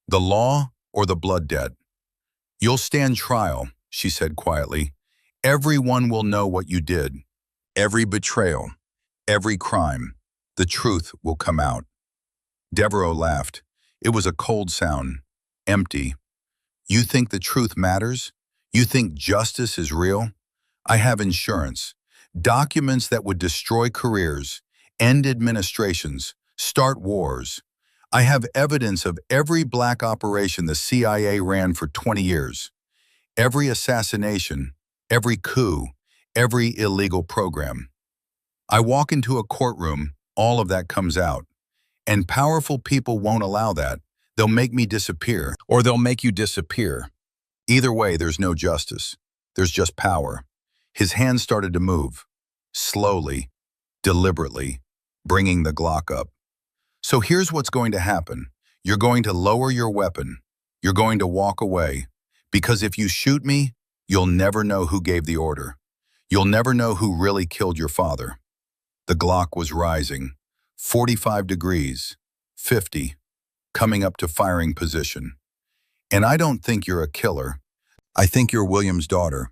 Speaker 1: the law or the blood debt. You'll stand trial, she said quietly. Everyone will know what you did. Every betrayal, every crime, the truth will come out. Devereaux laughed. It was a cold sound, empty. You think the truth matters? You think justice is real? I have insurance, documents that would destroy careers, end administrations, start wars. I have evidence of every black operation the CIA ran for 20 years. Every assassination, every coup, every illegal program. I walk into a courtroom, all of that comes out. And powerful people won't allow that. They'll make me disappear, or they'll make you disappear. Either way, there's no justice. There's just power. His hands started to move, slowly, deliberately, bringing the Glock up. So here's what's going to happen. You're going to lower your weapon. You're going to walk away. Because if you shoot me, you'll never know who gave the order. You'll never know who really killed your father. The Glock was rising. 45 degrees, 50, coming up to firing position. And I don't think you're a killer. I think you're William's daughter.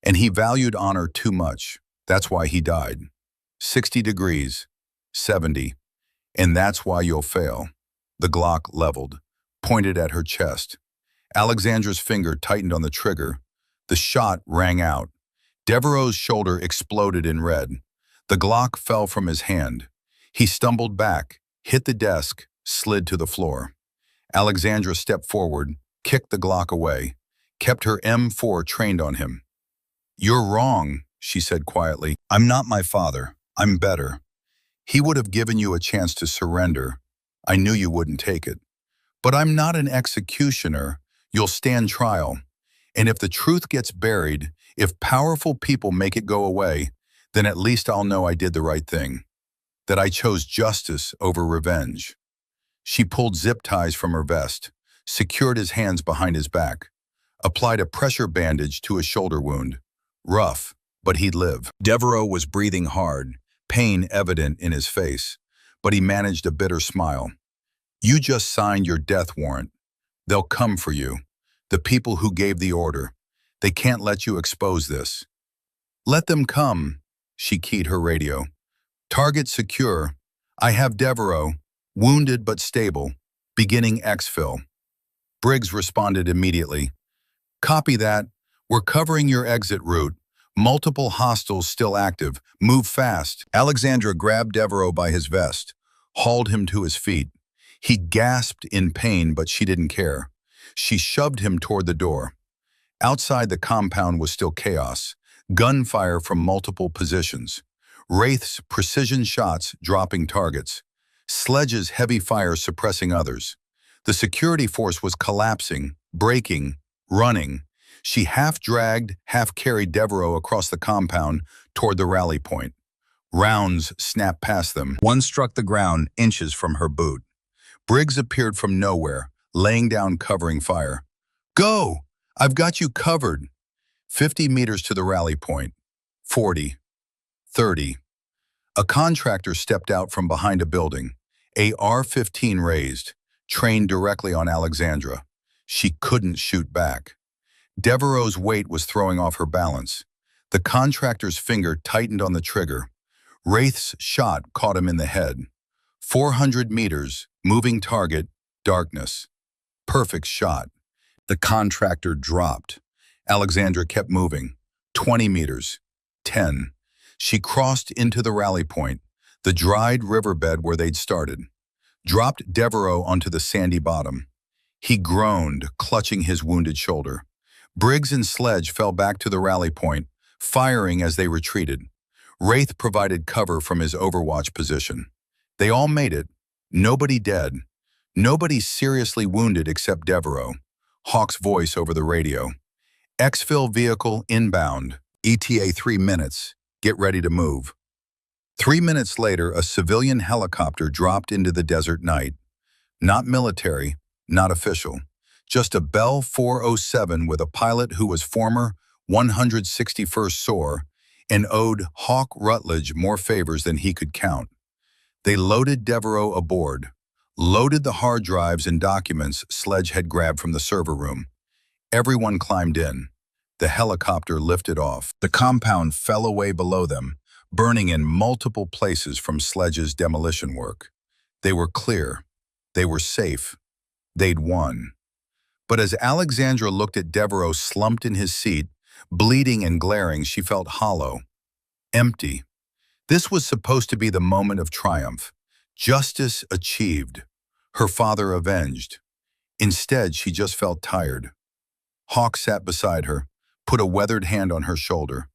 Speaker 1: And he valued honor too much. That's why he died. 60 degrees, 70. And that's why you'll fail. The Glock leveled, pointed at her chest. Alexandra's finger tightened on the trigger. The shot rang out. Devereaux's shoulder exploded in red. The Glock fell from his hand. He stumbled back, hit the desk, slid to the floor. Alexandra stepped forward, kicked the Glock away, kept her M4 trained on him. You're wrong, she said quietly. I'm not my father. I'm better. He would have given you a chance to surrender. I knew you wouldn't take it. But I'm not an executioner. You'll stand trial. And if the truth gets buried, if powerful people make it go away, then at least I'll know I did the right thing. That I chose justice over revenge. She pulled zip ties from her vest, secured his hands behind his back, applied a pressure bandage to his shoulder wound. Rough, but he'd live. Devereaux was breathing hard, pain evident in his face, but he managed a bitter smile. You just signed your death warrant. They'll come for you. The people who gave the order. They can't let you expose this. Let them come, she keyed her radio. Target secure. I have Devereaux, wounded but stable, beginning exfil. Briggs responded immediately. Copy that. We're covering your exit route. Multiple hostiles still active. Move fast. Alexandra grabbed Devereaux by his vest, hauled him to his feet. He gasped in pain, but she didn't care. She shoved him toward the door. Outside the compound was still chaos. Gunfire from multiple positions. Wraith's precision shots dropping targets. Sledge's heavy fire suppressing others. The security force was collapsing, breaking, running. She half-dragged, half-carried Devereaux across the compound toward the rally point. Rounds snapped past them. One struck the ground inches from her boot. Briggs appeared from nowhere, laying down covering fire. Go! I've got you covered. 50 meters to the rally point. 40. 30. A contractor stepped out from behind a building, AR-15 raised, trained directly on Alexandra. She couldn't shoot back. Devereaux's weight was throwing off her balance. The contractor's finger tightened on the trigger. Wraith's shot caught him in the head. 400 meters, moving target, darkness. Perfect shot. The contractor dropped. Alexandra kept moving. 20 meters. 10. She crossed into the rally point, the dried riverbed where they'd started. Dropped Devereaux onto the sandy bottom. He groaned, clutching his wounded shoulder. Briggs and Sledge fell back to the rally point, firing as they retreated. Wraith provided cover from his overwatch position. They all made it. Nobody dead. Nobody seriously wounded except Devereaux. Hawk's voice over the radio. Exfil vehicle inbound. ETA 3 minutes. Get ready to move. 3 minutes later, a civilian helicopter dropped into the desert night. Not military, not official. Just a Bell 407 with a pilot who was former 161st SOAR and owed Hawk Rutledge more favors than he could count. They loaded Devereaux aboard, loaded the hard drives and documents Sledge had grabbed from the server room. Everyone climbed in. The helicopter lifted off. The compound fell away below them, burning in multiple places from Sledge's demolition work. They were clear. They were safe. They'd won. But as Alexandra looked at Devereaux slumped in his seat, bleeding and glaring, she felt hollow, empty. This was supposed to be the moment of triumph. Justice achieved. Her father avenged. Instead, she just felt tired. Hawk sat beside her, put a weathered hand on her shoulder.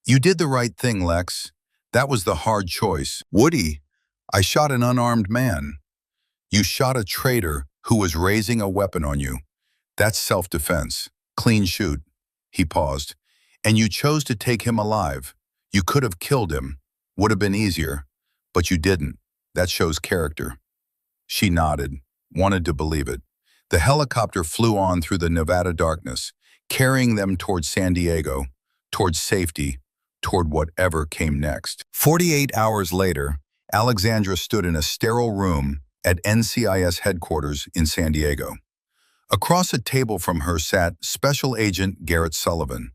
Speaker 1: You did the right thing, Lex. That was the hard choice. Woody, I shot an unarmed man. You shot a traitor who was raising a weapon on you. That's self-defense. Clean shoot. He paused. And you chose to take him alive. You could have killed him. Would have been easier. But you didn't. That shows character. She nodded, wanted to believe it. The helicopter flew on through the Nevada darkness, carrying them toward San Diego, toward safety, toward whatever came next. 48 hours later, Alexandra stood in a sterile room at NCIS headquarters in San Diego. Across a table from her sat Special Agent Garrett Sullivan,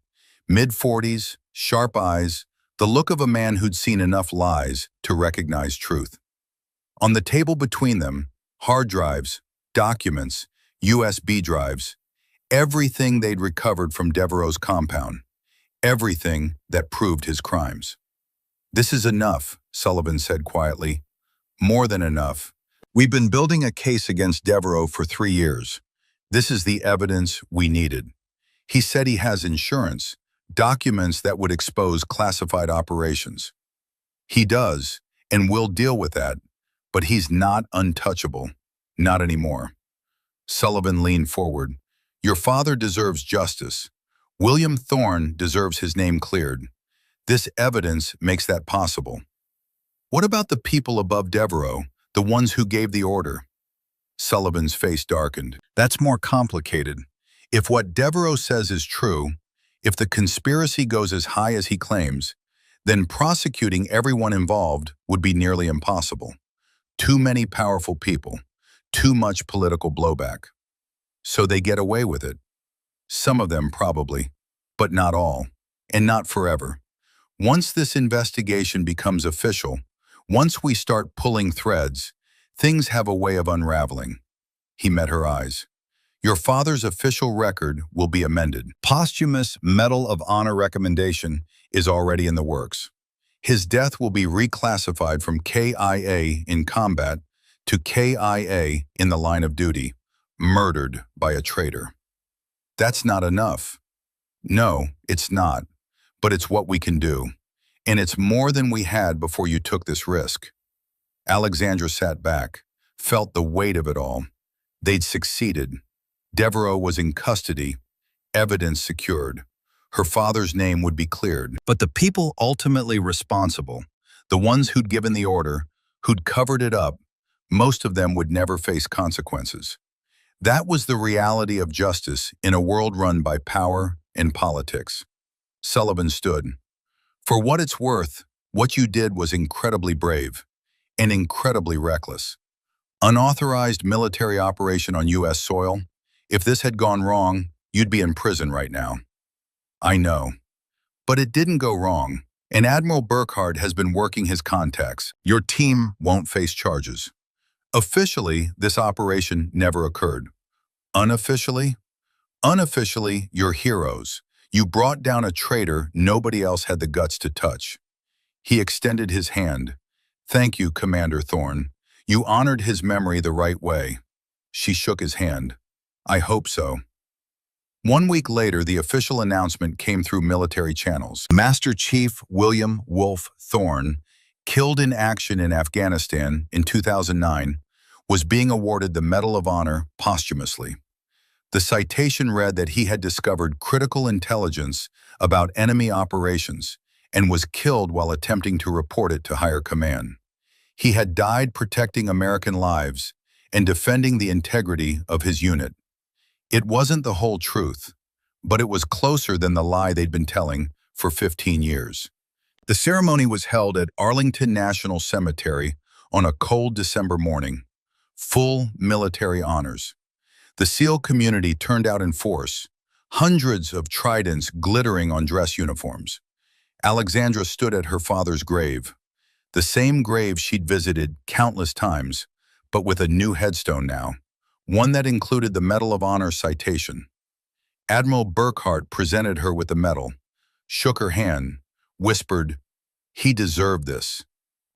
Speaker 1: mid-40s, sharp eyes, the look of a man who'd seen enough lies to recognize truth. On the table between them, hard drives, documents, USB drives, everything they'd recovered from Devereaux's compound, everything that proved his crimes. This is enough, Sullivan said quietly. More than enough. We've been building a case against Devereaux for 3 years. This is the evidence we needed. He said he has insurance, documents that would expose classified operations. He does, and we'll deal with that, but he's not untouchable. Not anymore. Sullivan leaned forward. Your father deserves justice. William Thorne deserves his name cleared. This evidence makes that possible. What about the people above Devereaux, the ones who gave the order? Sullivan's face darkened. That's more complicated. If what Devereaux says is true, if the conspiracy goes as high as he claims, then prosecuting everyone involved would be nearly impossible. Too many powerful people, too much political blowback. So they get away with it. Some of them probably, but not all, and not forever. Once this investigation becomes official, once we start pulling threads, things have a way of unraveling. He met her eyes. Your father's official record will be amended. Posthumous Medal of Honor recommendation is already in the works. His death will be reclassified from KIA in combat to KIA in the line of duty, murdered by a traitor. That's not enough. No, it's not, but it's what we can do. And it's more than we had before you took this risk. Alexandra sat back, felt the weight of it all. They'd succeeded. Devereaux was in custody, evidence secured. Her father's name would be cleared. But the people ultimately responsible, the ones who'd given the order, who'd covered it up, most of them would never face consequences. That was the reality of justice in a world run by power and politics. Sullivan stood. For what it's worth, what you did was incredibly brave and incredibly reckless. Unauthorized military operation on U.S. soil. If this had gone wrong, you'd be in prison right now. I know. But it didn't go wrong, and Admiral Burkhardt has been working his contacts. Your team won't face charges. Officially, this operation never occurred. Unofficially? Unofficially, you're heroes. You brought down a traitor nobody else had the guts to touch. He extended his hand. Thank you, Commander Thorne. You honored his memory the right way. She shook his hand. I hope so. 1 week later, the official announcement came through military channels. Master Chief William Wolf Thorne, killed in action in Afghanistan in 2009, was being awarded the Medal of Honor posthumously. The citation read that he had discovered critical intelligence about enemy operations and was killed while attempting to report it to higher command. He had died protecting American lives and defending the integrity of his unit. It wasn't the whole truth, but it was closer than the lie they'd been telling for 15 years. The ceremony was held at Arlington National Cemetery on a cold December morning. Full military honors. The SEAL community turned out in force, hundreds of tridents glittering on dress uniforms. Alexandra stood at her father's grave, the same grave she'd visited countless times, but with a new headstone now, one that included the Medal of Honor citation. Admiral Burkhardt presented her with the medal, shook her hand, whispered, "He deserved this,"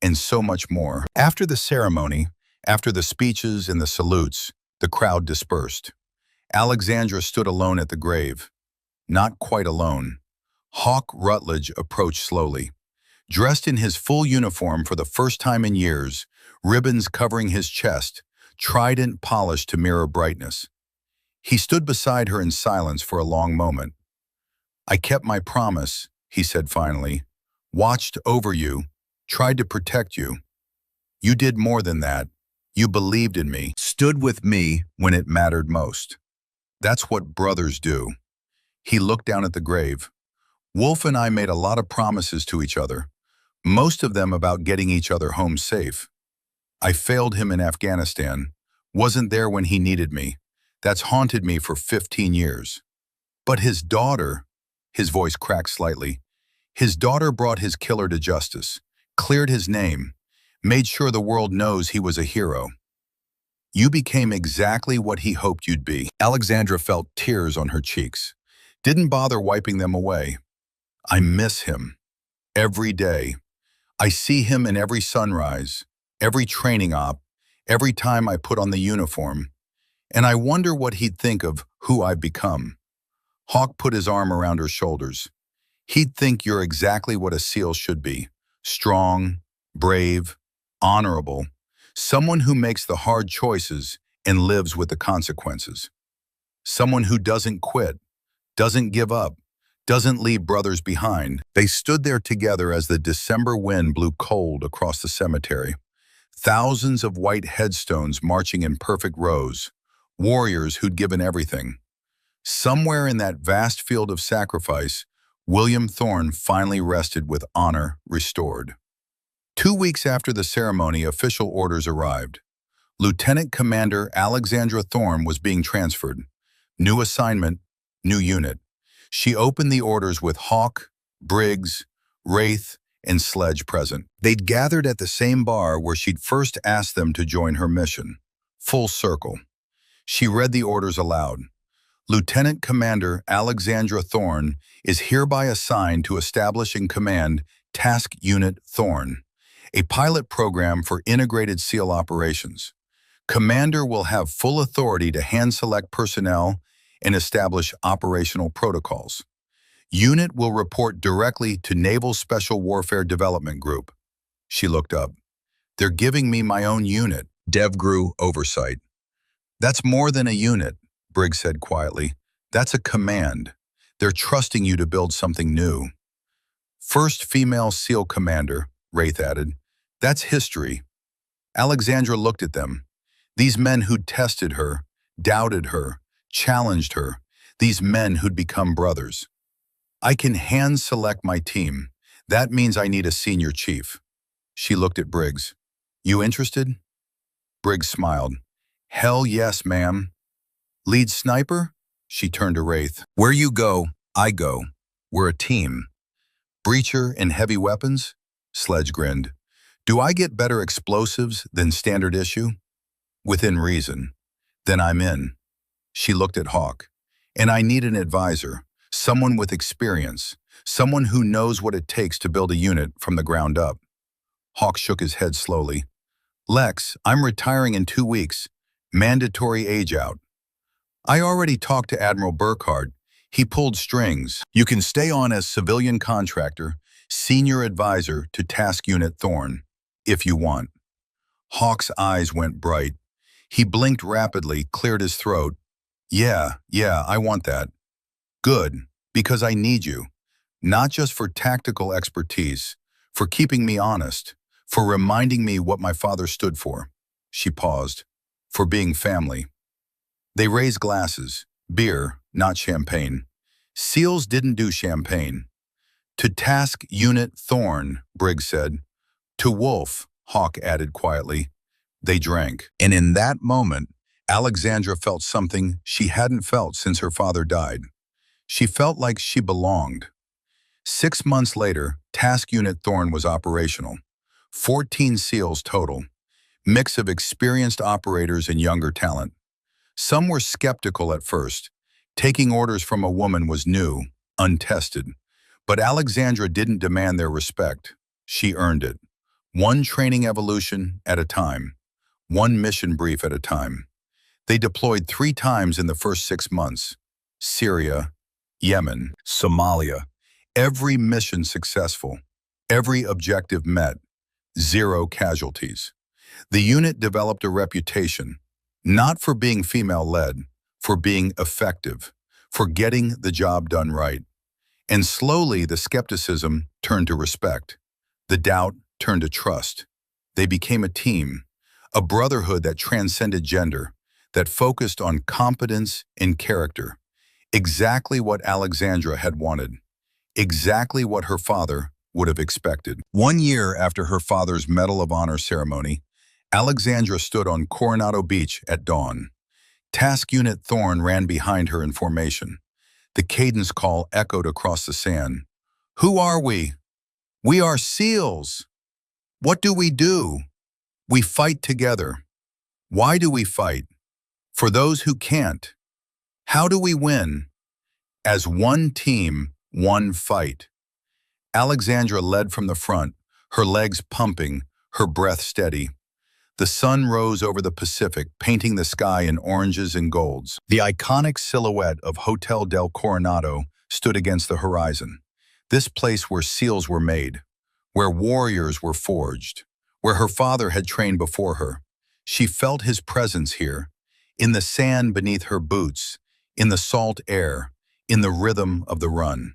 Speaker 1: and so much more. After the ceremony, after the speeches and the salutes, the crowd dispersed. Alexandra stood alone at the grave. Not quite alone. Hawk Rutledge approached slowly. Dressed in his full uniform for the first time in years, ribbons covering his chest, trident polished to mirror brightness. He stood beside her in silence for a long moment. I kept my promise, he said finally. Watched over you, tried to protect you. You did more than that. You believed in me, stood with me when it mattered most. That's what brothers do. He looked down at the grave. Wolf and I made a lot of promises to each other, most of them about getting each other home safe. I failed him in Afghanistan, wasn't there when he needed me. That's haunted me for 15 years. But his daughter, his voice cracked slightly, his daughter brought his killer to justice, cleared his name, made sure the world knows he was a hero. You became exactly what he hoped you'd be. Alexandra felt tears on her cheeks, didn't bother wiping them away. I miss him. Every day. I see him in every sunrise, every training op, every time I put on the uniform, and I wonder what he'd think of who I've become. Hawk put his arm around her shoulders. He'd think you're exactly what a SEAL should be. Strong, brave, honorable, someone who makes the hard choices and lives with the consequences. Someone who doesn't quit, doesn't give up, doesn't leave brothers behind. They stood there together as the December wind blew cold across the cemetery. Thousands of white headstones marching in perfect rows, warriors who'd given everything. Somewhere in that vast field of sacrifice, William Thorne finally rested with honor restored. 2 weeks after the ceremony, official orders arrived. Lieutenant Commander Alexandra Thorne was being transferred. New assignment, new unit. She opened the orders with Hawk, Briggs, Wraith, and Sledge present. They'd gathered at the same bar where she'd first asked them to join her mission. Full circle. She read the orders aloud. Lieutenant Commander Alexandra Thorne is hereby assigned to establish and command Task Unit Thorne, a pilot program for integrated SEAL operations. Commander will have full authority to hand-select personnel and establish operational protocols. Unit will report directly to Naval Special Warfare Development Group. She looked up. They're giving me my own unit. DevGru oversight. That's more than a unit, Briggs said quietly. That's a command. They're trusting you to build something new. First female SEAL commander, Wraith added. That's history. Alexandra looked at them. These men who'd tested her, doubted her, challenged her. These men who'd become brothers. I can hand-select my team. That means I need a senior chief. She looked at Briggs. You interested? Briggs smiled. Hell yes, ma'am. Lead sniper? She turned to Wraith. Where you go, I go. We're a team. Breacher and heavy weapons? Sledge grinned. Do I get better explosives than standard issue? Within reason. Then I'm in. She looked at Hawk. And I need an advisor, someone with experience, someone who knows what it takes to build a unit from the ground up. Hawk shook his head slowly. Lex, I'm retiring in 2 weeks. Mandatory age out. I already talked to Admiral Burkhardt. He pulled strings. You can stay on as civilian contractor, senior advisor to Task Unit Thorn, if you want. Hawk's eyes went bright. He blinked rapidly, cleared his throat. Yeah, I want that. Good, because I need you. Not just for tactical expertise, for keeping me honest, for reminding me what my father stood for. She paused. For being family. They raised glasses. Beer, not champagne. SEALs didn't do champagne. To Task Unit Thorn, Briggs said. To Wolf, Hawk added quietly. They drank. And in that moment, Alexandra felt something she hadn't felt since her father died. She felt like she belonged. 6 months later, Task Unit Thorn was operational. 14 SEALs total. Mix of experienced operators and younger talent. Some were skeptical at first. Taking orders from a woman was new, untested. But Alexandra didn't demand their respect. She earned it. One training evolution at a time. One mission brief at a time. They deployed 3 times in the first 6 months. Syria, Yemen, Somalia. Every mission successful. Every objective met. 0 casualties. The unit developed a reputation, not for being female-led, for being effective, for getting the job done right. And slowly the skepticism turned to respect. The doubt turned to trust. They became a team, a brotherhood that transcended gender, that focused on competence and character. Exactly what Alexandra had wanted. Exactly what her father would have expected. 1 year after her father's Medal of Honor ceremony, Alexandra stood on Coronado Beach at dawn. Task Unit Thorn ran behind her in formation. The cadence call echoed across the sand. Who are we? We are SEALs. What do? We fight together. Why do we fight? For those who can't. How do we win? As one team, one fight. Alexandra led from the front, her legs pumping, her breath steady. The sun rose over the Pacific, painting the sky in oranges and golds. The iconic silhouette of Hotel del Coronado stood against the horizon. This place where SEALs were made, where warriors were forged, where her father had trained before her. She felt his presence here, in the sand beneath her boots, in the salt air, in the rhythm of the run.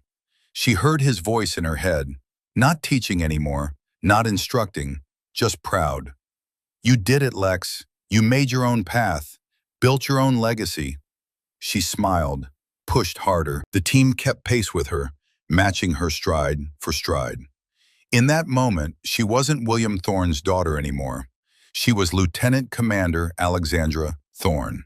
Speaker 1: She heard his voice in her head, not teaching anymore, not instructing, just proud. You did it, Lex. You made your own path, built your own legacy. She smiled, pushed harder. The team kept pace with her, matching her stride for stride. In that moment, she wasn't William Thorn's daughter anymore. She was Lieutenant Commander Alexandra Thorn.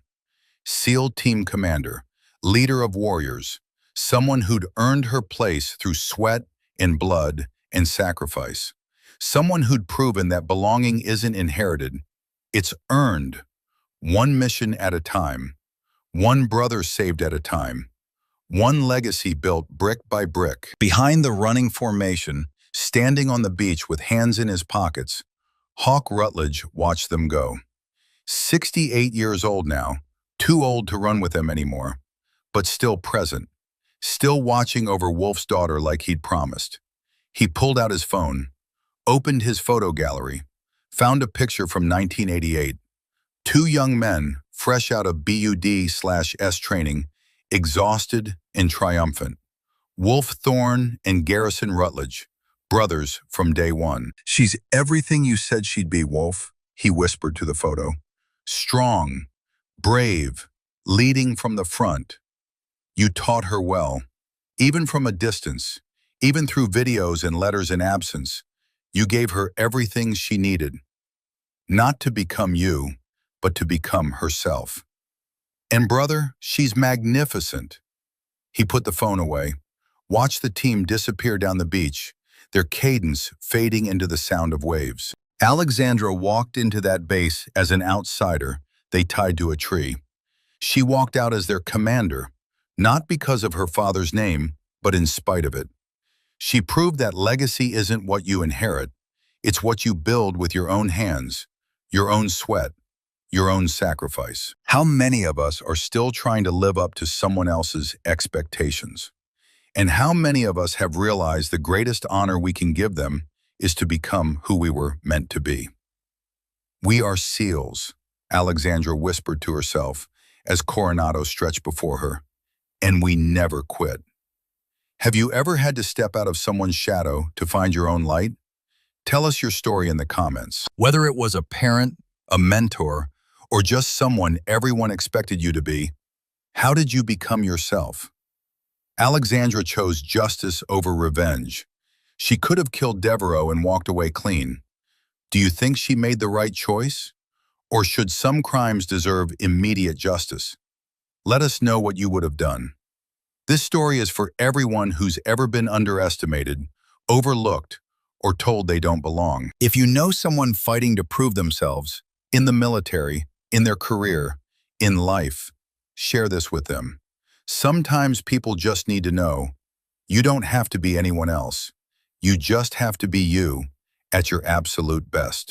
Speaker 1: SEAL Team Commander, leader of warriors, someone who'd earned her place through sweat and blood and sacrifice. Someone who'd proven that belonging isn't inherited, it's earned. One mission at a time. One brother saved at a time. One legacy built brick by brick. Behind the running formation, standing on the beach with hands in his pockets, Hawk Rutledge watched them go. 68 years old now, too old to run with them anymore, but still present, still watching over Wolf's daughter like he'd promised. He pulled out his phone, opened his photo gallery, found a picture from 1988. 2 young men, fresh out of BUD/S training, exhausted and triumphant. Wolf Thorn and Garrison Rutledge, brothers from day one. She's everything you said she'd be, Wolf, he whispered to the photo. Strong, brave, leading from the front. You taught her well. Even from a distance, even through videos and letters in absence, you gave her everything she needed, not to become you, but to become herself. And brother, she's magnificent. He put the phone away, watched the team disappear down the beach, their cadence fading into the sound of waves. Alexandra walked into that base as an outsider they tied to a tree. She walked out as their commander, not because of her father's name, but in spite of it. She proved that legacy isn't what you inherit, it's what you build with your own hands, your own sweat, your own sacrifice. How many of us are still trying to live up to someone else's expectations? And how many of us have realized the greatest honor we can give them is to become who we were meant to be? We are seals, Alexandra whispered to herself as Coronado stretched before her, and we never quit. Have you ever had to step out of someone's shadow to find your own light? Tell us your story in the comments. Whether it was a parent, a mentor, or just someone everyone expected you to be, how did you become yourself? Alexandra chose justice over revenge. She could have killed Devereaux and walked away clean. Do you think she made the right choice? Or should some crimes deserve immediate justice? Let us know what you would have done. This story is for everyone who's ever been underestimated, overlooked, or told they don't belong. If you know someone fighting to prove themselves, in the military, in their career, in life, share this with them. Sometimes people just need to know, you don't have to be anyone else. You just have to be you at your absolute best.